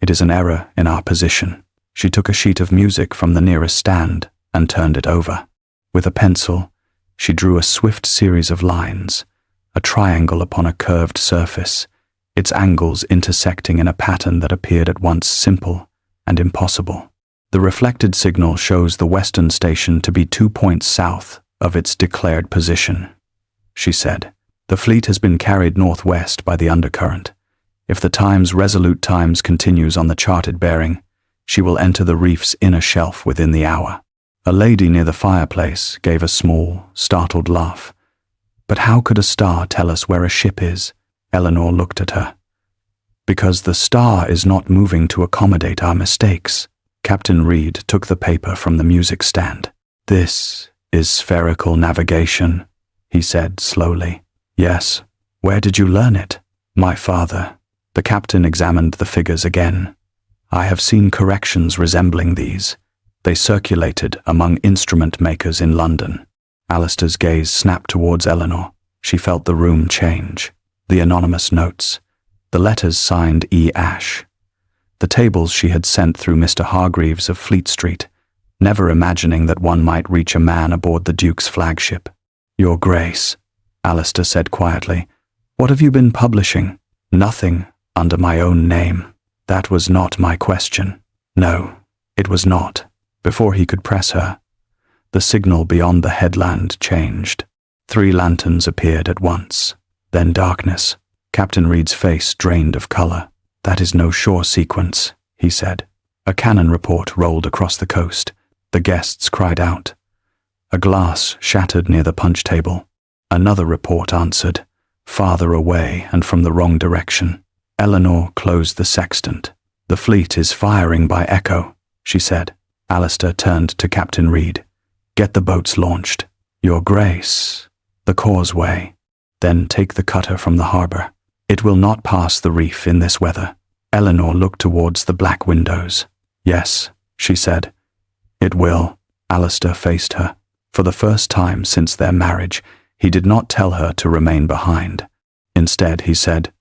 It is an error in our position. She took a sheet of music from the nearest stand and turned it over. With a pencil, she drew a swift series of lines, a triangle upon a curved surface, its angles intersecting in a pattern that appeared at once simple and impossible. The reflected signal shows the western station to be 2 points south of its declared position, she said. The fleet has been carried northwest by the undercurrent. If the Times Resolute Times continues on the charted bearing, she will enter the reef's inner shelf within the hour. A lady near the fireplace gave a small, startled laugh. But how could a star tell us where a ship is? Eleanor looked at her. Because the star is not moving to accommodate our mistakes. Captain Reed took the paper from the music stand. This is spherical navigation, he said slowly. Yes. Where did you learn it? My father. The captain examined the figures again. I have seen corrections resembling these. They circulated among instrument makers in London. Alistair's gaze snapped towards Eleanor. She felt the room change. The anonymous notes. The letters signed E. Ash. The tables she had sent through Mr. Hargreaves of Fleet Street, never imagining that one might reach a man aboard the Duke's flagship. Your Grace, Alistair said quietly, what have you been publishing? Nothing under my own name. That was not my question. No, it was not. Before he could press her, the signal beyond the headland changed. 3 lanterns appeared at once. Then darkness. Captain Reed's face drained of color. That is no shore sequence, he said. A cannon report rolled across the coast. The guests cried out. A glass shattered near the punch table. Another report answered, farther away and from the wrong direction. Eleanor closed the sextant. The fleet is firing by echo, she said. Alistair turned to Captain Reed. Get the boats launched. Your Grace. The causeway. Then take the cutter from the harbor. It will not pass the reef in this weather. Eleanor looked towards the black windows. Yes, she said. It will. Alistair faced her. For the first time since their marriage, he did not tell her to remain behind. Instead, he said,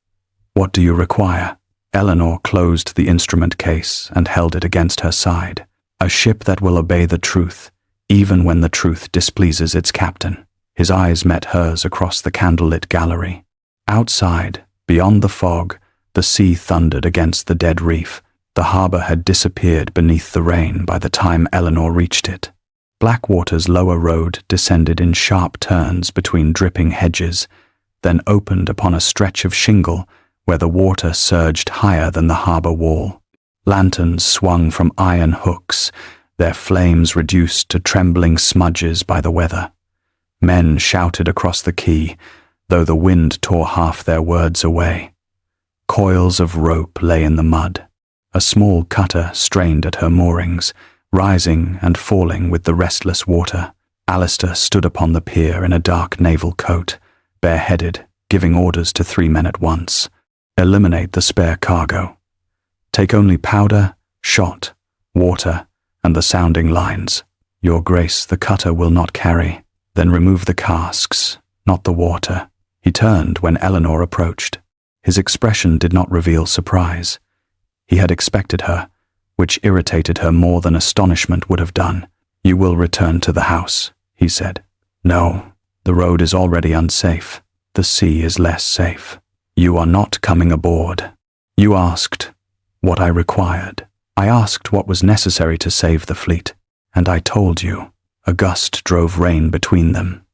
What do you require? Eleanor closed the instrument case and held it against her side. A ship that will obey the truth, even when the truth displeases its captain. His eyes met hers across the candlelit gallery. Outside, beyond the fog, the sea thundered against the dead reef. The harbor had disappeared beneath the rain by the time Eleanor reached it. Blackwater's lower road descended in sharp turns between dripping hedges, then opened upon a stretch of shingle where the water surged higher than the harbor wall. Lanterns swung from iron hooks, their flames reduced to trembling smudges by the weather. Men shouted across the quay, though the wind tore half their words away. Coils of rope lay in the mud. A small cutter strained at her moorings, rising and falling with the restless water. Alistair stood upon the pier in a dark naval coat, bareheaded, giving orders to 3 men at once. Eliminate the spare cargo. Take only powder, shot, water, and the sounding lines. Your Grace, the cutter will not carry. Then remove the casks, not the water. He turned when Eleanor approached. His expression did not reveal surprise. He had expected her, which irritated her more than astonishment would have done. You will return to the house, he said. No, the road is already unsafe. The sea is less safe. You are not coming aboard. You asked what I required. I asked what was necessary to save the fleet, and I told you. A gust drove rain between them.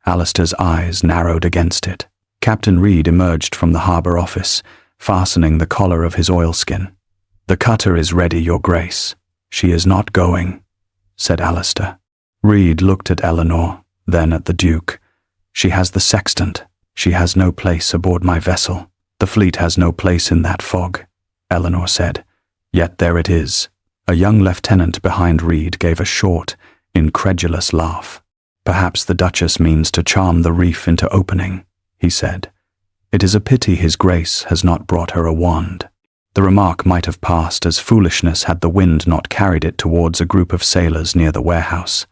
Alistair's eyes narrowed against it. Captain Reed emerged from the harbor office, fastening the collar of his oilskin. The cutter is ready, Your Grace. She is not going, said Alistair. Reed looked at Eleanor, then at the Duke. She has the sextant. She has no place aboard my vessel. The fleet has no place in that fog, Eleanor said. Yet there it is. A young lieutenant behind Reed gave a short, incredulous laugh. "Perhaps the Duchess means to charm the reef into opening," he said. "It is a pity His Grace has not brought her a wand." The remark might have passed as foolishness had the wind not carried it towards a group of sailors near the warehouse.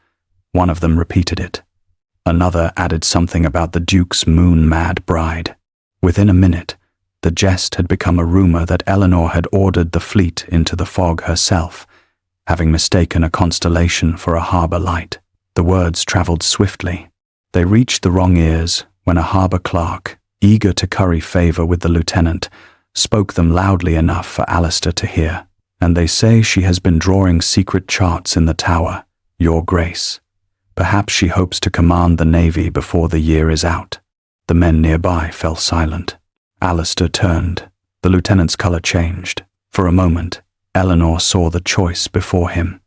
One of them repeated it. Another added something about the Duke's moon-mad bride. Within a minute, the jest had become a rumor that Eleanor had ordered the fleet into the fog herself, having mistaken a constellation for a harbor light. The words traveled swiftly. They reached the wrong ears when a harbor clerk, eager to curry favor with the lieutenant, spoke them loudly enough for Alistair to hear. "And they say she has been drawing secret charts in the tower, Your Grace. Perhaps she hopes to command the navy before the year is out." The men nearby fell silent. Alistair turned. The lieutenant's color changed. For a moment, Eleanor saw the choice before him.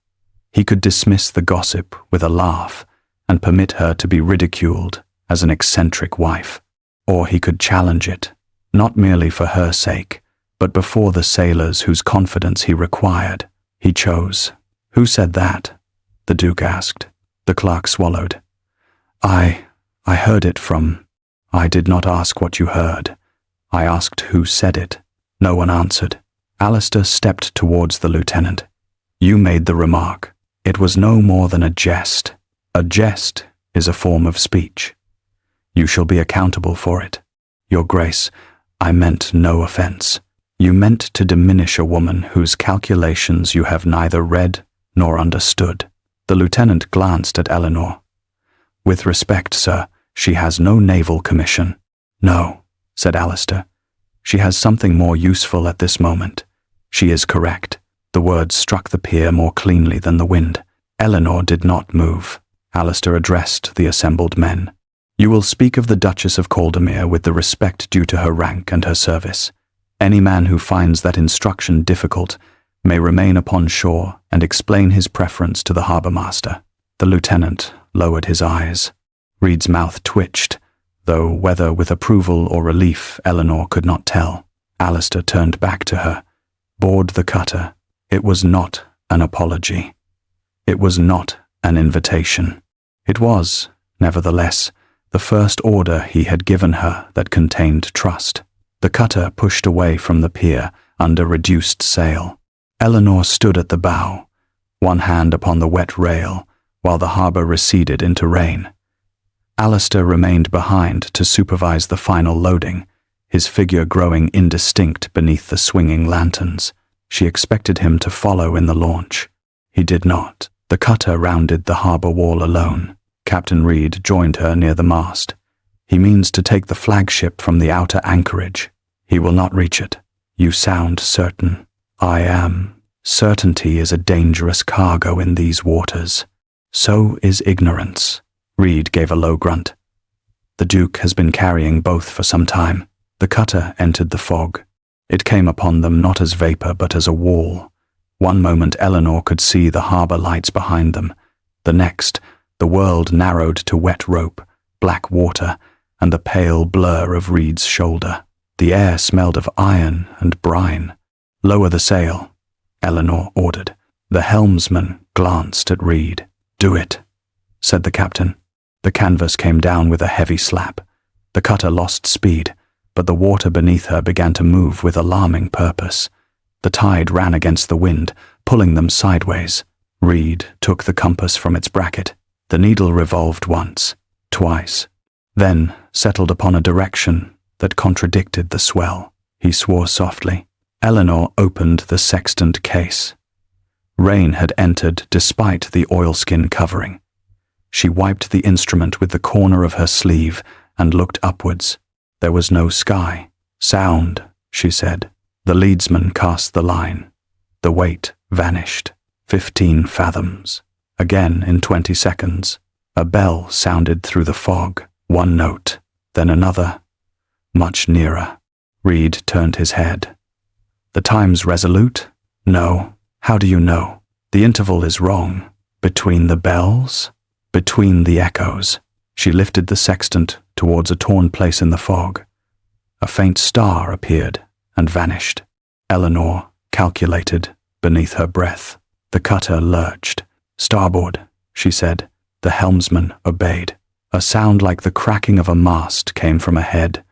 He could dismiss the gossip with a laugh and permit her to be ridiculed as an eccentric wife. Or he could challenge it, not merely for her sake, but before the sailors whose confidence he required. He chose. "Who said that?" the Duke asked. The clerk swallowed. I heard it from... I did not ask what you heard. I asked who said it." No one answered. Alistair stepped towards the lieutenant. "You made the remark. It was no more than a jest. A jest is a form of speech. You shall be accountable for it. Your Grace, I meant no offense. You meant to diminish a woman whose calculations you have neither read nor understood." The lieutenant glanced at Eleanor. "With respect, sir, she has no naval commission." "No," said Alistair. "She has something more useful at this moment. She is correct." The words struck the pier more cleanly than the wind. Eleanor did not move. Alistair addressed the assembled men. "You will speak of the Duchess of Caldermere with the respect due to her rank and her service. Any man who finds that instruction difficult may remain upon shore and explain his preference to the harbour master." The lieutenant lowered his eyes. Reed's mouth twitched, though whether with approval or relief Eleanor could not tell. Alistair turned back to her, board the cutter. It was not an apology. It was not an invitation. It was, nevertheless, the first order he had given her that contained trust. The cutter pushed away from the pier under reduced sail. Eleanor stood at the bow, one hand upon the wet rail, while the harbour receded into rain. Alistair remained behind to supervise the final loading, his figure growing indistinct beneath the swinging lanterns. She expected him to follow in the launch. He did not. The cutter rounded the harbour wall alone. Captain Reed joined her near the mast. "He means to take the flagship from the outer anchorage. He will not reach it." "You sound certain." "I am. Certainty is a dangerous cargo in these waters. So is ignorance." Reed gave a low grunt. "The Duke has been carrying both for some time." The cutter entered the fog. It came upon them not as vapour but as a wall. One moment Eleanor could see the harbour lights behind them. The next, the world narrowed to wet rope, black water, and the pale blur of Reed's shoulder. The air smelled of iron and brine. "Lower the sail," Eleanor ordered. The helmsman glanced at Reed. "Do it," said the captain. The canvas came down with a heavy slap. The cutter lost speed, but the water beneath her began to move with alarming purpose. The tide ran against the wind, pulling them sideways. Reed took the compass from its bracket. The needle revolved once, twice, then settled upon a direction that contradicted the swell. He swore softly. Eleanor opened the sextant case. Rain had entered despite the oilskin covering. She wiped the instrument with the corner of her sleeve and looked upwards. There was no sky. "Sound," she said. The leadsman cast the line. The weight vanished. 15 fathoms. Again in 20 seconds. A bell sounded through the fog. One note, then another, much nearer. Reed turned his head. "The time's resolute?" "No. How do you know?" "The interval is wrong." "Between the bells?" "Between the echoes." She lifted the sextant towards a torn place in the fog. A faint star appeared and vanished. Eleanor calculated beneath her breath. The cutter lurched. "Starboard," she said. The helmsman obeyed. A sound like the cracking of a mast came from ahead.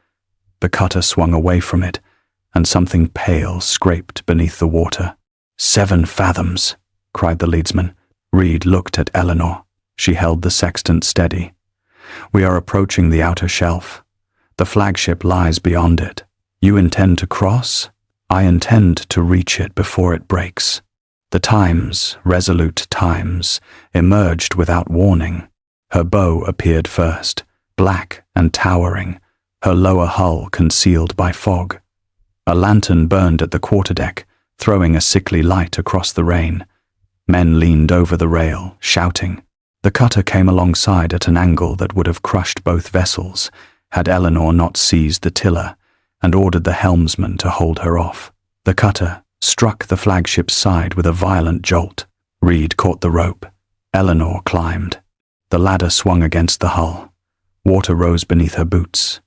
The cutter swung away from it, and something pale scraped beneath the water. 7 fathoms, cried the leadsman. Reed looked at Eleanor. She held the sextant steady. We are approaching the outer shelf. The flagship lies beyond it. You intend to cross? I intend to reach it before it breaks. The Times, resolute Times, emerged without warning. Her bow appeared first, black and towering, her lower hull concealed by fog. A lantern burned at the quarterdeck, throwing a sickly light across the rain. Men leaned over the rail, shouting. The cutter came alongside at an angle that would have crushed both vessels, had Eleanor not seized the tiller and ordered the helmsman to hold her off. The cutter struck the flagship's side with a violent jolt. Reed caught the rope. Eleanor climbed. The ladder swung against the hull. Water rose beneath her boots.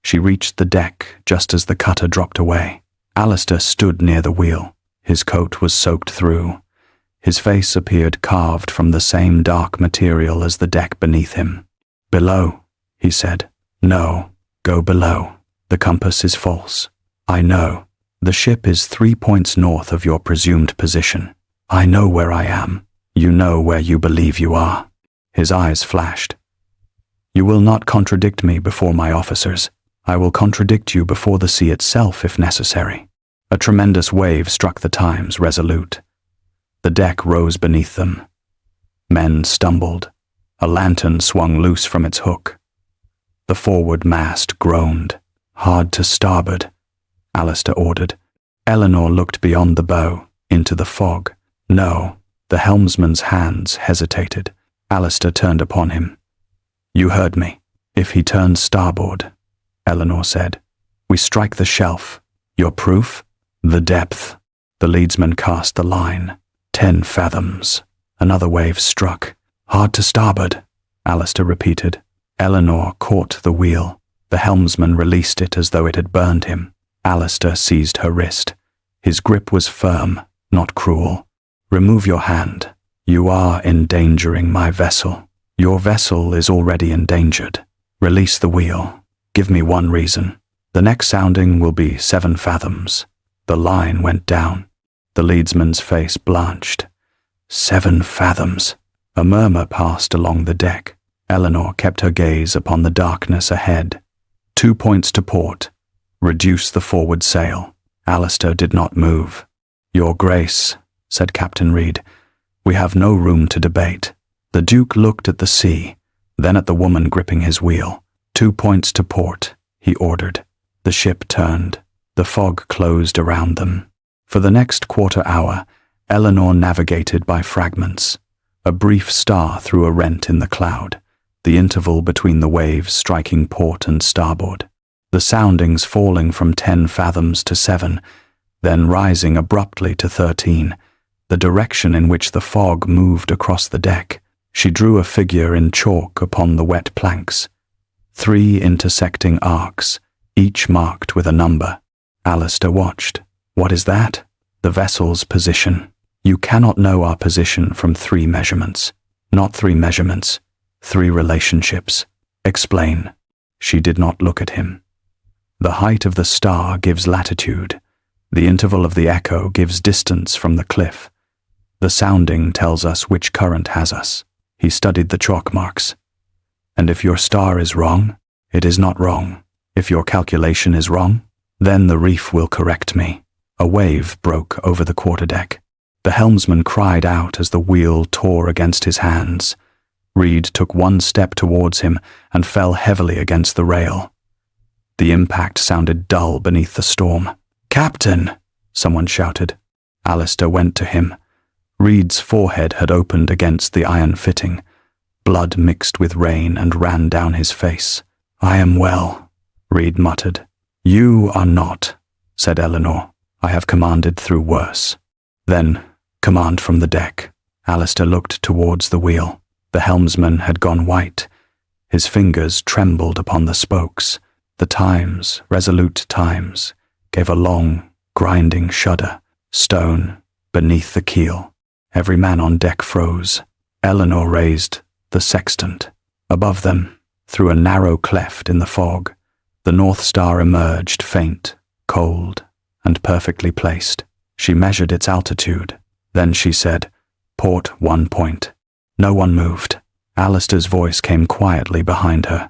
She reached the deck just as the cutter dropped away. Alistair stood near the wheel. His coat was soaked through. His face appeared carved from the same dark material as the deck beneath him. "Below," he said. "No, go below. The compass is false. I know. The ship is 3 points north of your presumed position. I know where I am. You know where you believe you are." His eyes flashed. "You will not contradict me before my officers. I will contradict you before the sea itself if necessary." A tremendous wave struck the Times, resolute. The deck rose beneath them. Men stumbled. A lantern swung loose from its hook. The forward mast groaned. "Hard to starboard," Alistair ordered. Eleanor looked beyond the bow, into the fog. "No." The helmsman's hands hesitated. Alistair turned upon him. "You heard me. If he turns starboard," Eleanor said, "we strike the shelf. Your proof?" "The depth." The leadsman cast the line. 10 fathoms. Another wave struck. "Hard to starboard," Alistair repeated. Eleanor caught the wheel. The helmsman released it as though it had burned him. Alistair seized her wrist. His grip was firm, not cruel. "Remove your hand. You are endangering my vessel. Your vessel is already endangered. Release the wheel. Give me one reason. The next sounding will be 7 fathoms. The line went down. The leadsman's face blanched. 7 fathoms. A murmur passed along the deck. Eleanor kept her gaze upon the darkness ahead. 2 points to port. Reduce the forward sail. Alistair did not move. "Your Grace," said Captain Reed, "we have no room to debate." The Duke looked at the sea, then at the woman gripping his wheel. 2 points to port, he ordered. The ship turned. The fog closed around them. For the next quarter hour, Eleanor navigated by fragments. A brief star through a rent in the cloud, the interval between the waves striking port and starboard. The soundings falling from 10 fathoms to 7, then rising abruptly to 13, the direction in which the fog moved across the deck. She drew a figure in chalk upon the wet planks. 3 intersecting arcs, each marked with a number. Alistair watched. "What is that?" "The vessel's position. You cannot know our position from 3 measurements. Not 3 measurements, 3 relationships. Explain." She did not look at him. "The height of the star gives latitude. The interval of the echo gives distance from the cliff. The sounding tells us which current has us." He studied the chalk marks. "And if your star is wrong, it is not wrong. If your calculation is wrong, then the reef will correct me." A wave broke over the quarterdeck. The helmsman cried out as the wheel tore against his hands. Reed took 1 step towards him and fell heavily against the rail. The impact sounded dull beneath the storm. "Captain!" someone shouted. Alistair went to him. Reed's forehead had opened against the iron fitting. Blood mixed with rain and ran down his face. "I am well," Reed muttered. "You are not," said Eleanor. "I have commanded through worse." "Then, command from the deck." Alistair looked towards the wheel. The helmsman had gone white. His fingers trembled upon the spokes. The Times, resolute Times, gave a long, grinding shudder. Stone, beneath the keel. Every man on deck froze. Eleanor raised the sextant. Above them, through a narrow cleft in the fog, the North Star emerged, faint, cold, and perfectly placed. She measured its altitude. Then she said, "Port 1 point." No one moved. Alistair's voice came quietly behind her.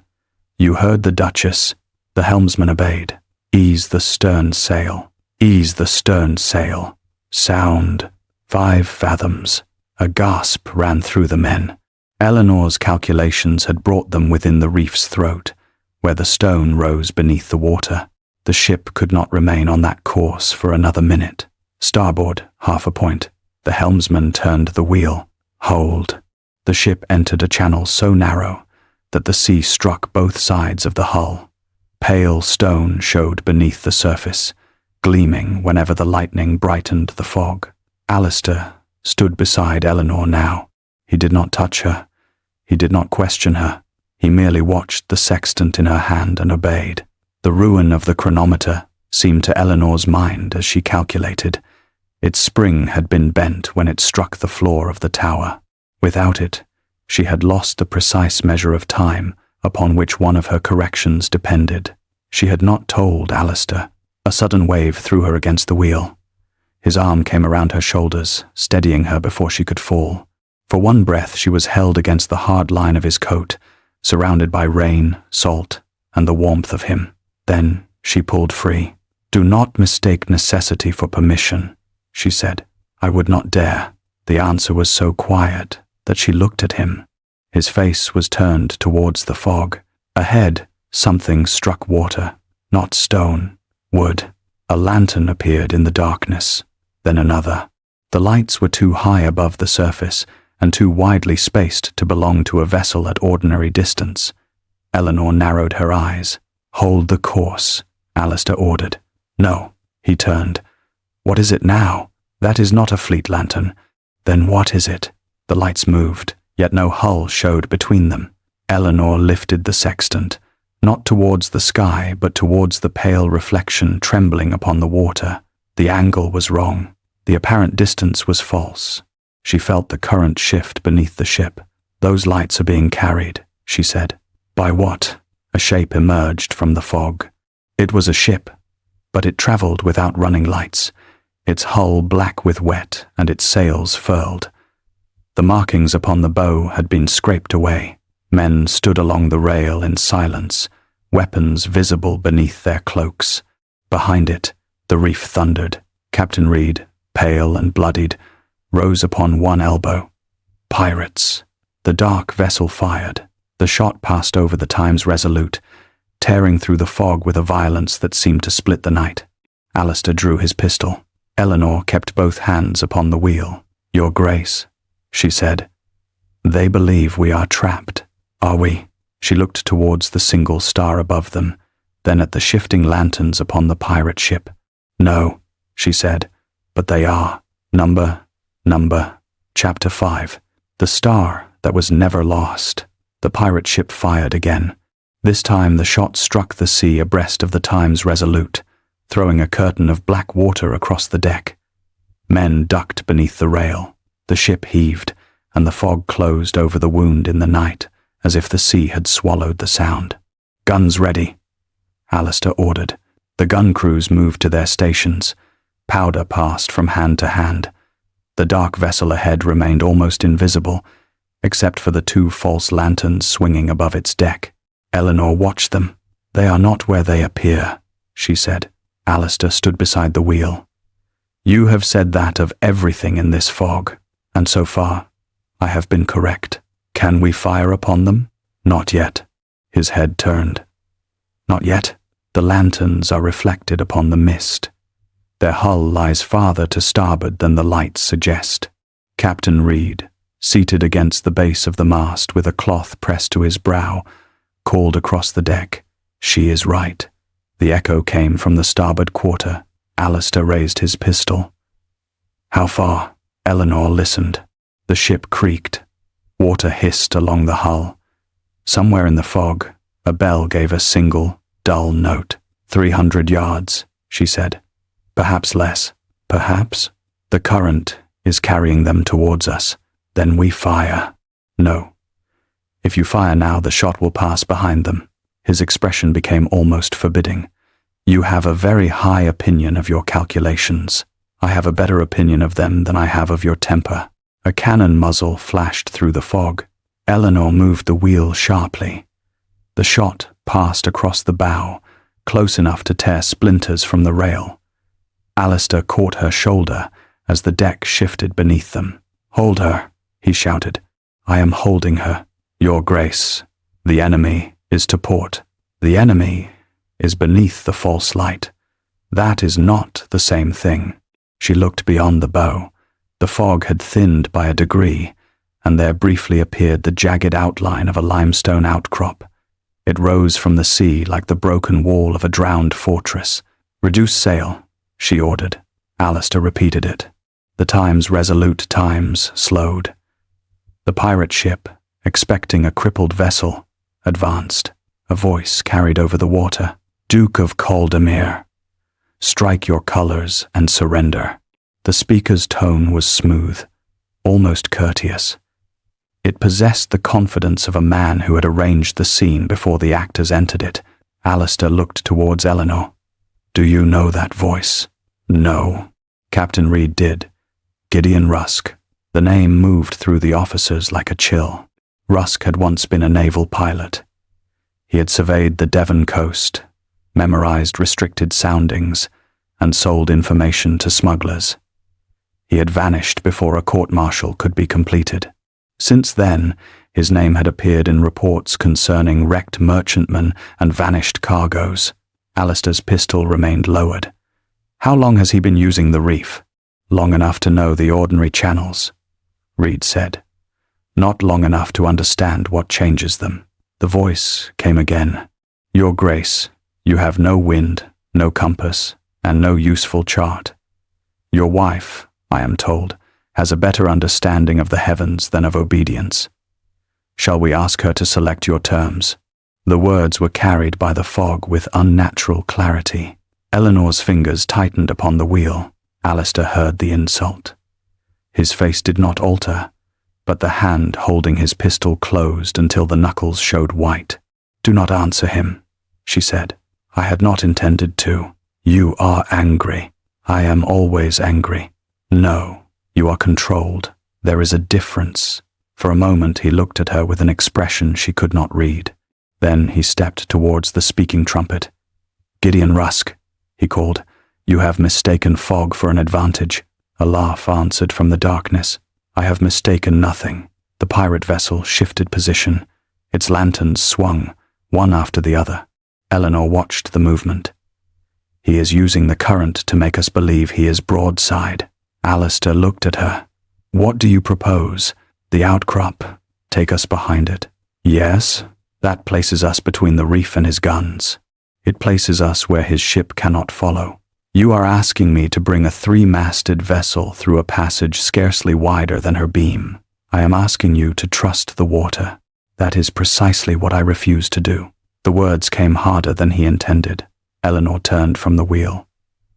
"You heard the Duchess." The helmsman obeyed. "Ease the stern sail. Ease the stern sail. Sound 5 fathoms." A gasp ran through the men. Eleanor's calculations had brought them within the reef's throat, where the stone rose beneath the water. The ship could not remain on that course for another minute. Starboard, 1/2 point. The helmsman turned the wheel. Hold. The ship entered a channel so narrow that the sea struck both sides of the hull. Pale stone showed beneath the surface, gleaming whenever the lightning brightened the fog. Alistair stood beside Eleanor now. He did not touch her. He did not question her. He merely watched the sextant in her hand and obeyed. The ruin of the chronometer seemed to Eleanor's mind as she calculated. Its spring had been bent when it struck the floor of the tower. Without it, she had lost the precise measure of time upon which one of her corrections depended. She had not told Alistair. A sudden wave threw her against the wheel. His arm came around her shoulders, steadying her before she could fall. For one breath she was held against the hard line of his coat, surrounded by rain, salt, and the warmth of him. Then she pulled free. "Do not mistake necessity for permission," she said. "I would not dare." The answer was so quiet that she looked at him. His face was turned towards the fog. Ahead, something struck water, not stone, wood. A lantern appeared in the darkness, then another. The lights were too high above the surface and too widely spaced to belong to a vessel at ordinary distance. Eleanor narrowed her eyes. "Hold the course," Alistair ordered. "No," he turned. "What is it now? That is not a fleet lantern. Then what is it?" The lights moved, yet no hull showed between them. Eleanor lifted the sextant, not towards the sky, but towards the pale reflection trembling upon the water. The angle was wrong. The apparent distance was false. She felt the current shift beneath the ship. "Those lights are being carried," she said. "By what?" A shape emerged from the fog. It was a ship, but it traveled without running lights, its hull black with wet and its sails furled. The markings upon the bow had been scraped away. Men stood along the rail in silence, weapons visible beneath their cloaks. Behind it, the reef thundered. Captain Reed, pale and bloodied, rose upon one elbow. "Pirates!" The dark vessel fired. The shot passed over the Times Resolute, tearing through the fog with a violence that seemed to split the night. Alistair drew his pistol. Eleanor kept both hands upon the wheel. "Your Grace," she said, "they believe we are trapped. Are we?" She looked towards the single star above them, then at the shifting lanterns upon the pirate ship. "No," she said, "but they are. Number, Chapter 5. The star that was never lost." The pirate ship fired again. This time the shot struck the sea abreast of the Times Resolute, throwing a curtain of black water across the deck. Men ducked beneath the rail. The ship heaved, and the fog closed over the wound in the night, as if the sea had swallowed the sound. "Guns ready," Alistair ordered. The gun crews moved to their stations. Powder passed from hand to hand. The dark vessel ahead remained almost invisible, except for the 2 false lanterns swinging above its deck. Eleanor watched them. "They are not where they appear," she said. Alistair stood beside the wheel. "You have said that of everything in this fog, and so far, I have been correct. Can we fire upon them?" "Not yet." His head turned. "Not yet?" The lanterns are reflected upon the mist. Their hull lies farther to starboard than the lights suggest. Captain Reed, seated against the base of the mast with a cloth pressed to his brow, called across the deck, "She is right." The echo came from the starboard quarter. Alistair raised his pistol. "How far?" Eleanor listened. The ship creaked. Water hissed along the hull. Somewhere in the fog, a bell gave a single, dull note. 300 yards, she said. "Perhaps less. Perhaps. The current is carrying them towards us. Then we fire." "No." If you fire now, the shot will pass behind them. His expression became almost forbidding. You have a very high opinion of your calculations. I have a better opinion of them than I have of your temper. A cannon muzzle flashed through the fog. Eleanor moved the wheel sharply. The shot passed across the bow, close enough to tear splinters from the rail. Alistair caught her shoulder as the deck shifted beneath them. "Hold her," he shouted. "I am holding her. Your Grace, the enemy is to port. The enemy is beneath the false light. That is not the same thing." She looked beyond the bow. The fog had thinned by a degree, and there briefly appeared the jagged outline of a limestone outcrop. It rose from the sea like the broken wall of a drowned fortress. "Reduce sail," she ordered. Alistair repeated it. The Time's resolute times slowed. The pirate ship, expecting a crippled vessel, advanced. A voice carried over the water. "Duke of Caldermere, strike your colors and surrender." The speaker's tone was smooth, almost courteous. It possessed the confidence of a man who had arranged the scene before the actors entered it. Alistair looked towards Eleanor. "Do you know that voice?" "No." Captain Reed did. Gideon Rusk. The name moved through the officers like a chill. Rusk had once been a naval pilot. He had surveyed the Devon coast, memorized restricted soundings, and sold information to smugglers. He had vanished before a court-martial could be completed. Since then, his name had appeared in reports concerning wrecked merchantmen and vanished cargoes. Alistair's pistol remained lowered. "How long has he been using the reef?" "Long enough to know the ordinary channels," Reed said. "Not long enough to understand what changes them." The voice came again. "Your Grace, you have no wind, no compass, and no useful chart. Your wife, I am told, has a better understanding of the heavens than of obedience. Shall we ask her to select your terms?" The words were carried by the fog with unnatural clarity. Eleanor's fingers tightened upon the wheel. Alistair heard the insult. His face did not alter, but the hand holding his pistol closed until the knuckles showed white. "Do not answer him," she said. "I had not intended to. You are angry. I am always angry. No, you are controlled. There is a difference." For a moment he looked at her with an expression she could not read. Then he stepped towards the speaking trumpet. "Gideon Rusk," he called, "you have mistaken fog for an advantage." A laugh answered from the darkness. "I have mistaken nothing." The pirate vessel shifted position. Its lanterns swung, one after the other. Eleanor watched the movement. "He is using the current to make us believe he is broadside." Alistair looked at her. "What do you propose?" "The outcrop. Take us behind it." "Yes, that places us between the reef and his guns. It places us where his ship cannot follow. You are asking me to bring a three-masted vessel through a passage scarcely wider than her beam. I am asking you to trust the water. That is precisely what I refuse to do." The words came harder than he intended. Eleanor turned from the wheel.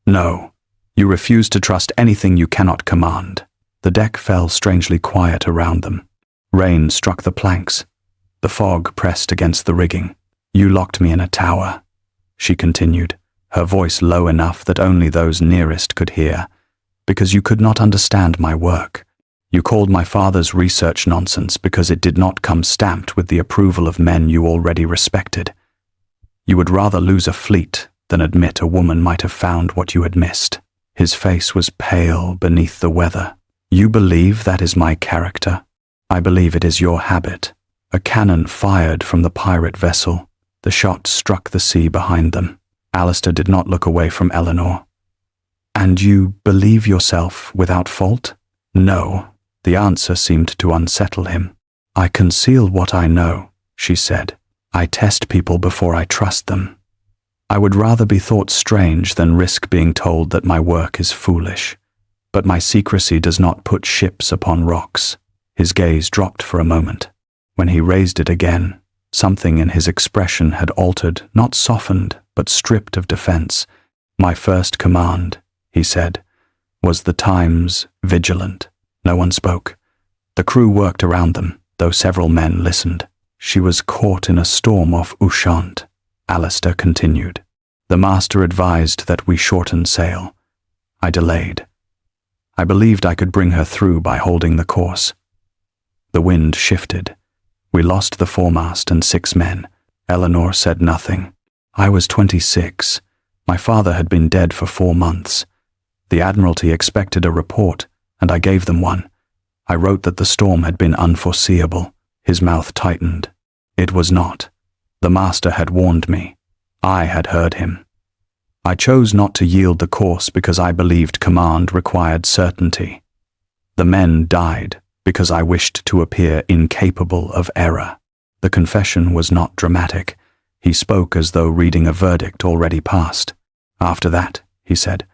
"No, you refuse to trust anything you cannot command." The deck fell strangely quiet around them. Rain struck the planks. The fog pressed against the rigging. "You locked me in a tower," she continued, her voice low enough that only those nearest could hear, "because you could not understand my work. You called my father's research nonsense because it did not come stamped with the approval of men you already respected. You would rather lose a fleet than admit a woman might have found what you had missed." His face was pale beneath the weather. "You believe that is my character? I believe it is your habit." A cannon fired from the pirate vessel. The shot struck the sea behind them. Alistair did not look away from Eleanor. "And you believe yourself without fault?" "No." The answer seemed to unsettle him. "I conceal what I know," she said. "I test people before I trust them. I would rather be thought strange than risk being told that my work is foolish. But my secrecy does not put ships upon rocks." His gaze dropped for a moment. When he raised it again, something in his expression had altered, not softened, but stripped of defense. "My first command," he said, "was the Time's vigilant." No one spoke. The crew worked around them, though several men listened. She was caught in a storm off Ushant, Alistair continued. The master advised that we shorten sail. I delayed. I believed I could bring her through by holding the course. The wind shifted. We lost the foremast and 6 men. Eleanor said nothing. I was 26. My father had been dead for 4 months. The Admiralty expected a report, and I gave them one. I wrote that the storm had been unforeseeable. His mouth tightened. It was not. The master had warned me. I had heard him. I chose not to yield the course because I believed command required certainty. The men died because I wished to appear incapable of error. The confession was not dramatic. He spoke as though reading a verdict already passed. After that, he said,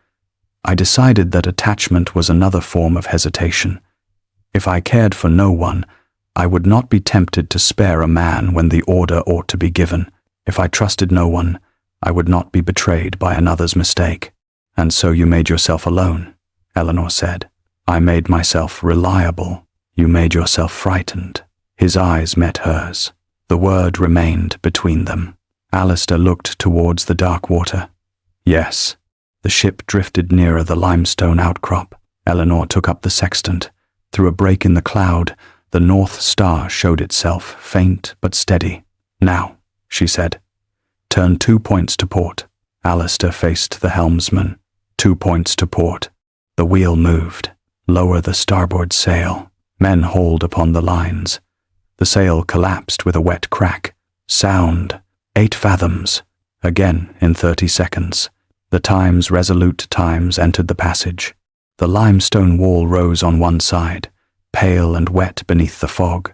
I decided that attachment was another form of hesitation. If I cared for no one, I would not be tempted to spare a man when the order ought to be given. If I trusted no one, I would not be betrayed by another's mistake. And so you made yourself alone, Eleanor said. I made myself reliable. You made yourself frightened. His eyes met hers. The word remained between them. Alistair looked towards the dark water. Yes. The ship drifted nearer the limestone outcrop. Eleanor took up the sextant. Through a break in the cloud, the North Star showed itself, faint but steady. Now, she said. Turn 2 points to port. Alistair faced the helmsman. 2 points to port. The wheel moved. Lower the starboard sail. Men hauled upon the lines. The sail collapsed with a wet crack. Sound. 8 fathoms. Again in 30 seconds. The Times Resolute Times entered the passage. The limestone wall rose on one side, pale and wet beneath the fog.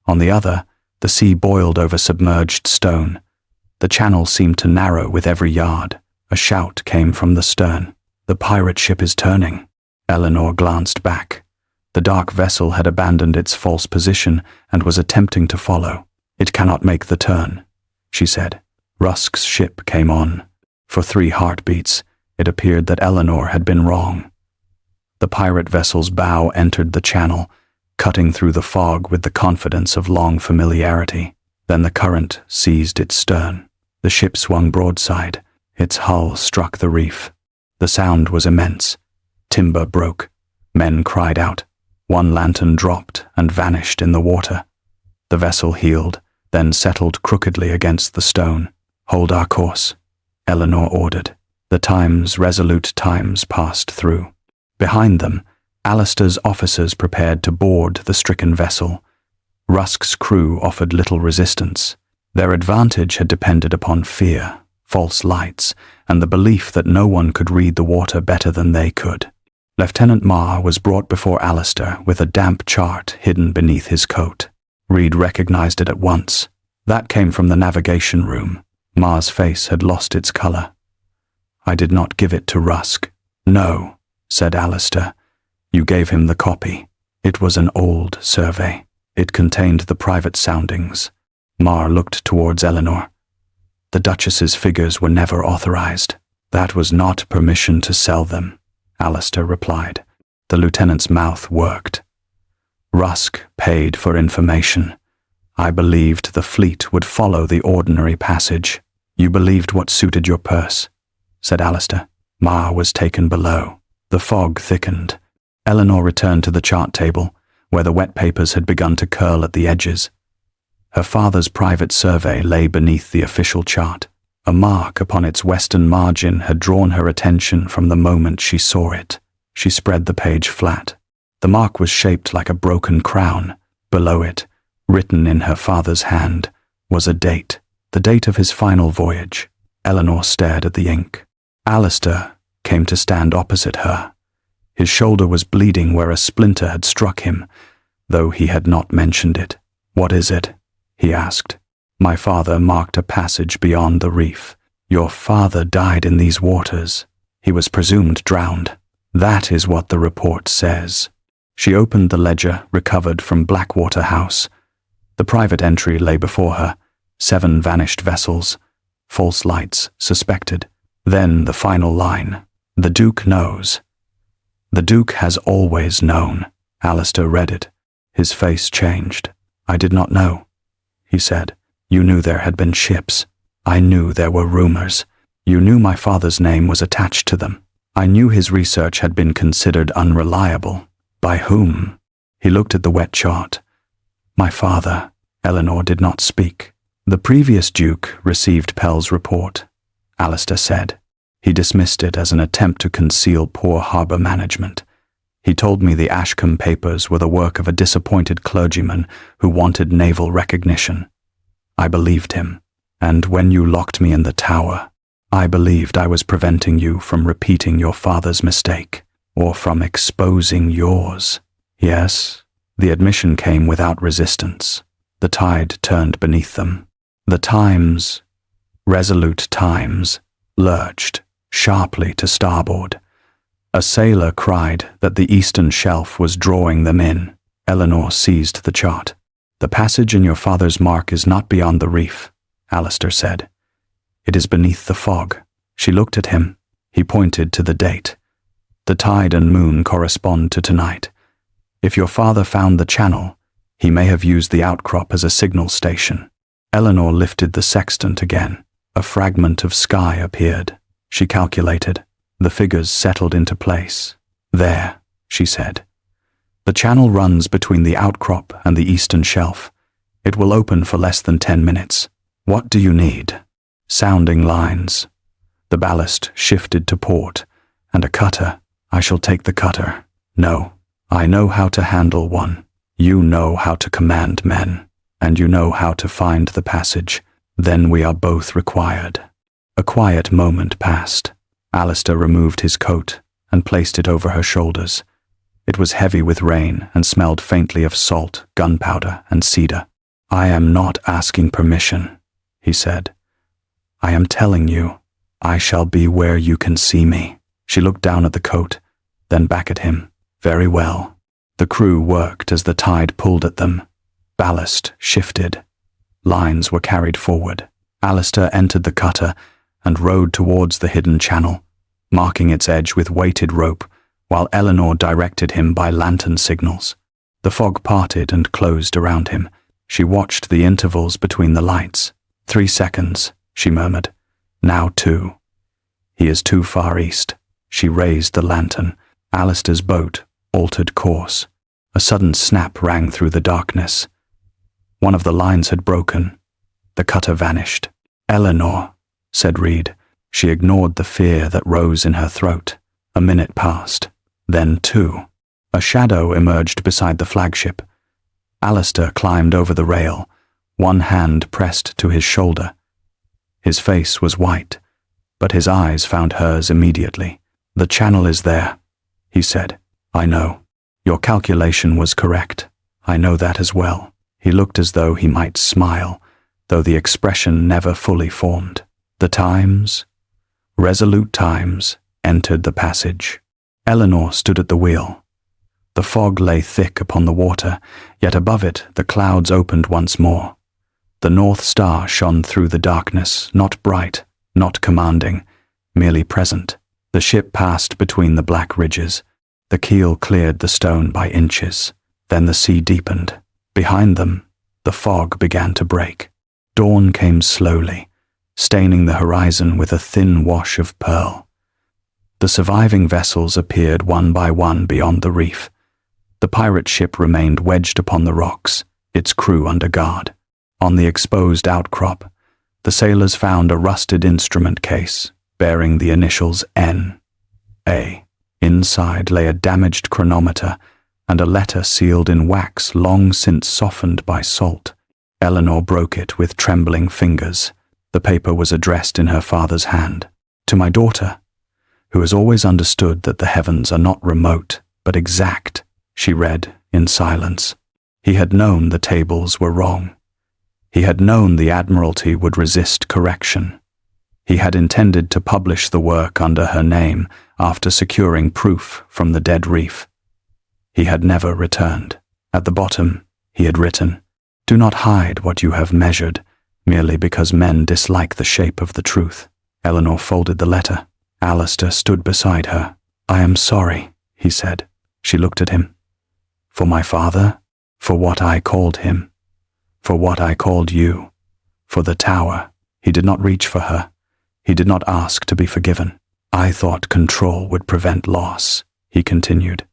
On the other, the sea boiled over submerged stone. The channel seemed to narrow with every yard. A shout came from the stern. The pirate ship is turning. Eleanor glanced back. The dark vessel had abandoned its false position and was attempting to follow. It cannot make the turn, she said. Rusk's ship came on. For 3 heartbeats, it appeared that Eleanor had been wrong. The pirate vessel's bow entered the channel, cutting through the fog with the confidence of long familiarity. Then the current seized its stern. The ship swung broadside. Its hull struck the reef. The sound was immense. Timber broke. Men cried out. One lantern dropped and vanished in the water. The vessel heeled, then settled crookedly against the stone. Hold our course, Eleanor ordered. The Times Resolute Times passed through. Behind them, Alistair's officers prepared to board the stricken vessel. Rusk's crew offered little resistance. Their advantage had depended upon fear, false lights, and the belief that no one could read the water better than they could. Lieutenant Marr was brought before Alistair with a damp chart hidden beneath his coat. Reed recognized it at once. That came from the navigation room. Marr's face had lost its color. I did not give it to Rusk. No, said Alistair. You gave him the copy. It was an old survey. It contained the private soundings. Marr looked towards Eleanor. The Duchess's figures were never authorized. That was not permission to sell them, Alistair replied. The lieutenant's mouth worked. Rusk paid for information. I believed the fleet would follow the ordinary passage. You believed what suited your purse, said Alistair. Marr was taken below. The fog thickened. Eleanor returned to the chart table, where the wet papers had begun to curl at the edges. Her father's private survey lay beneath the official chart. A mark upon its western margin had drawn her attention from the moment she saw it. She spread the page flat. The mark was shaped like a broken crown. Below it, written in her father's hand, was a date, the date of his final voyage. Eleanor stared at the ink. Alistair came to stand opposite her. His shoulder was bleeding where a splinter had struck him, though he had not mentioned it. What is it? He asked. My father marked a passage beyond the reef. Your father died in these waters. He was presumed drowned. That is what the report says. She opened the ledger recovered from Blackwater House. The private entry lay before her. 7 vanished vessels. False lights suspected. Then the final line. The Duke knows. The Duke has always known. Alistair read it. His face changed. I did not know. he said. You knew there had been ships. I knew there were rumors. You knew my father's name was attached to them. I knew his research had been considered unreliable. By whom? He looked at the wet chart. My father. Eleanor did not speak. The previous Duke received Pell's report, Alistair said. He dismissed it as an attempt to conceal poor harbour management. He told me the Ashcombe papers were the work of a disappointed clergyman who wanted naval recognition. I believed him, and when you locked me in the tower, I believed I was preventing you from repeating your father's mistake, or from exposing yours. Yes, the admission came without resistance. The tide turned beneath them. The Times, resolute Times, lurched sharply to starboard. A sailor cried that the eastern shelf was drawing them in. Eleanor seized the chart. The passage in your father's mark is not beyond the reef, Alistair said. It is beneath the fog. She looked at him. He pointed to the date. The tide and moon correspond to tonight. If your father found the channel, he may have used the outcrop as a signal station. Eleanor lifted the sextant again. A fragment of sky appeared. She calculated. The figures settled into place. There, she said. The channel runs between the outcrop and the eastern shelf. It will open for less than 10 minutes. What do you need? Sounding lines. The ballast shifted to port, and a cutter. I shall take the cutter. No, I know how to handle one. You know how to command men, and you know how to find the passage. Then we are both required. A quiet moment passed. Alistair removed his coat and placed it over her shoulders. It was heavy with rain and smelled faintly of salt, gunpowder, and cedar. I am not asking permission, he said. I am telling you, I shall be where you can see me. She looked down at the coat, then back at him. Very well. The crew worked as the tide pulled at them. Ballast shifted. Lines were carried forward. Alistair entered the cutter and rowed towards the hidden channel, marking its edge with weighted rope, while Eleanor directed him by lantern signals. The fog parted and closed around him. She watched the intervals between the lights. 3 seconds, she murmured. Now 2. He is too far east. She raised the lantern. Alistair's boat altered course. A sudden snap rang through the darkness. One of the lines had broken. The cutter vanished. Eleanor, said Reed. She ignored the fear that rose in her throat. A minute passed. Then 2. A shadow emerged beside the flagship. Alistair climbed over the rail, one hand pressed to his shoulder. His face was white, but his eyes found hers immediately. The channel is there, he said. I know. Your calculation was correct. I know that as well. He looked as though he might smile, though the expression never fully formed. The Times, resolute Times, entered the passage. Eleanor stood at the wheel. The fog lay thick upon the water, yet above it the clouds opened once more. The North Star shone through the darkness, not bright, not commanding, merely present. The ship passed between the black ridges. The keel cleared the stone by inches. Then the sea deepened. Behind them, the fog began to break. Dawn came slowly, staining the horizon with a thin wash of pearl. The surviving vessels appeared one by one beyond the reef. The pirate ship remained wedged upon the rocks, its crew under guard. On the exposed outcrop, the sailors found a rusted instrument case bearing the initials N.A. Inside lay a damaged chronometer and a letter sealed in wax long since softened by salt. Eleanor broke it with trembling fingers. The paper was addressed in her father's hand. To my daughter, who has always understood that the heavens are not remote, but exact, she read in silence. He had known the tables were wrong. He had known the Admiralty would resist correction. He had intended to publish the work under her name after securing proof from the dead reef. He had never returned. At the bottom, he had written, "Do not hide what you have measured, merely because men dislike the shape of the truth." Eleanor folded the letter. Alistair stood beside her. "I am sorry," he said. She looked at him. "For my father? For what I called him? For what I called you. For the tower. He did not reach for her. He did not ask to be forgiven. I thought control would prevent loss, he continued.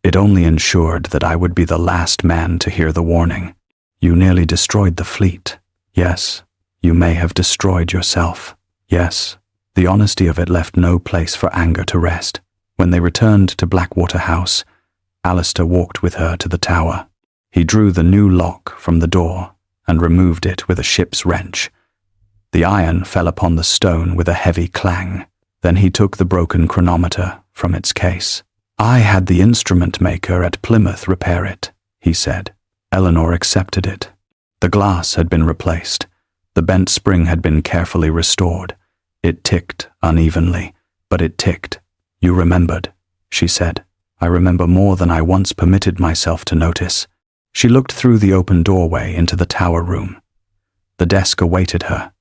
It only ensured that I would be the last man to hear the warning. You nearly destroyed the fleet. Yes, you may have destroyed yourself. Yes, the honesty of it left no place for anger to rest. When they returned to Blackwater House, Alistair walked with her to the tower. He drew the new lock from the door and removed it with a ship's wrench. The iron fell upon the stone with a heavy clang. Then he took the broken chronometer from its case. I had the instrument maker at Plymouth repair it, he said. Eleanor accepted it. The glass had been replaced. The bent spring had been carefully restored. It ticked unevenly, but it ticked. You remembered, she said. I remember more than I once permitted myself to notice. She looked through the open doorway into the tower room. The desk awaited her.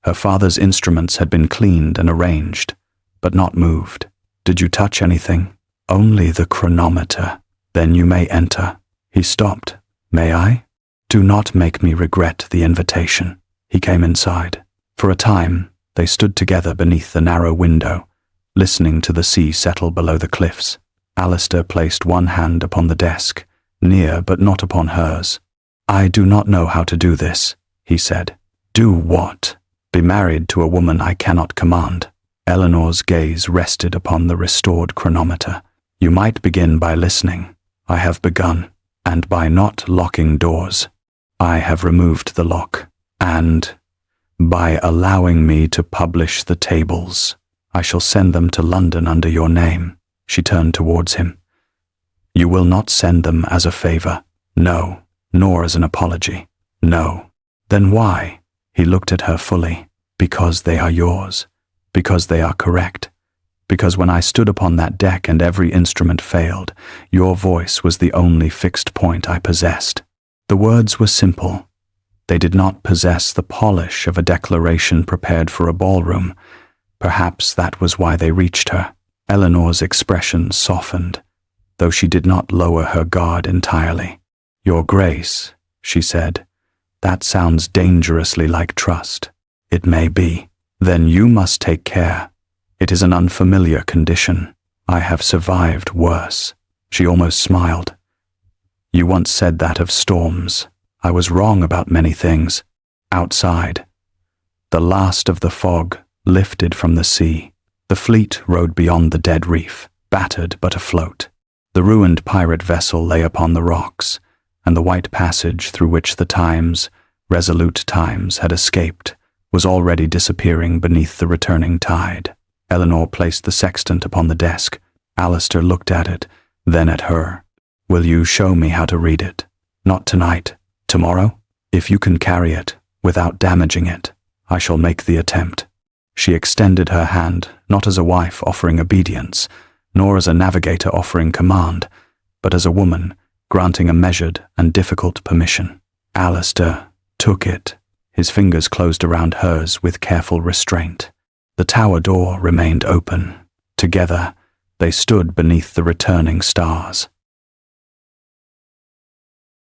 Her father's instruments had been cleaned and arranged, but not moved. Did you touch anything? Only the chronometer. Then you may enter. He stopped. May I? Do not make me regret the invitation. He came inside. For a time, they stood together beneath the narrow window, listening to the sea settle below the cliffs. Alistair placed one hand upon the desk, near but not upon hers. I do not know how to do this, he said. Do what? Be married to a woman I cannot command. Eleanor's gaze rested upon the restored chronometer. You might begin by listening. I have begun. And by not locking doors. I have removed the lock. And by allowing me to publish the tables. I shall send them to London under your name. She turned towards him. You will not send them as a favor. No, nor as an apology. No. Then why? He looked at her fully. Because they are yours. Because they are correct. Because when I stood upon that deck and every instrument failed, your voice was the only fixed point I possessed. The words were simple. They did not possess the polish of a declaration prepared for a ballroom. Perhaps that was why they reached her. Eleanor's expression softened, though she did not lower her guard entirely. Your Grace, she said, that sounds dangerously like trust. It may be. Then you must take care. It is an unfamiliar condition. I have survived worse. She almost smiled. You once said that of storms. I was wrong about many things. Outside, the last of the fog lifted from the sea. The fleet rode beyond the dead reef, battered but afloat. The ruined pirate vessel lay upon the rocks, and the white passage through which the Times, resolute Times, had escaped was already disappearing beneath the returning tide. Eleanor placed the sextant upon the desk. Alistair looked at it, then at her. Will you show me how to read it? Not tonight. Tomorrow? If you can carry it, without damaging it, I shall make the attempt. She extended her hand, not as a wife offering obedience, nor as a navigator offering command, but as a woman granting a measured and difficult permission. Alistair took it. His fingers closed around hers with careful restraint. The tower door remained open. Together, they stood beneath the returning stars.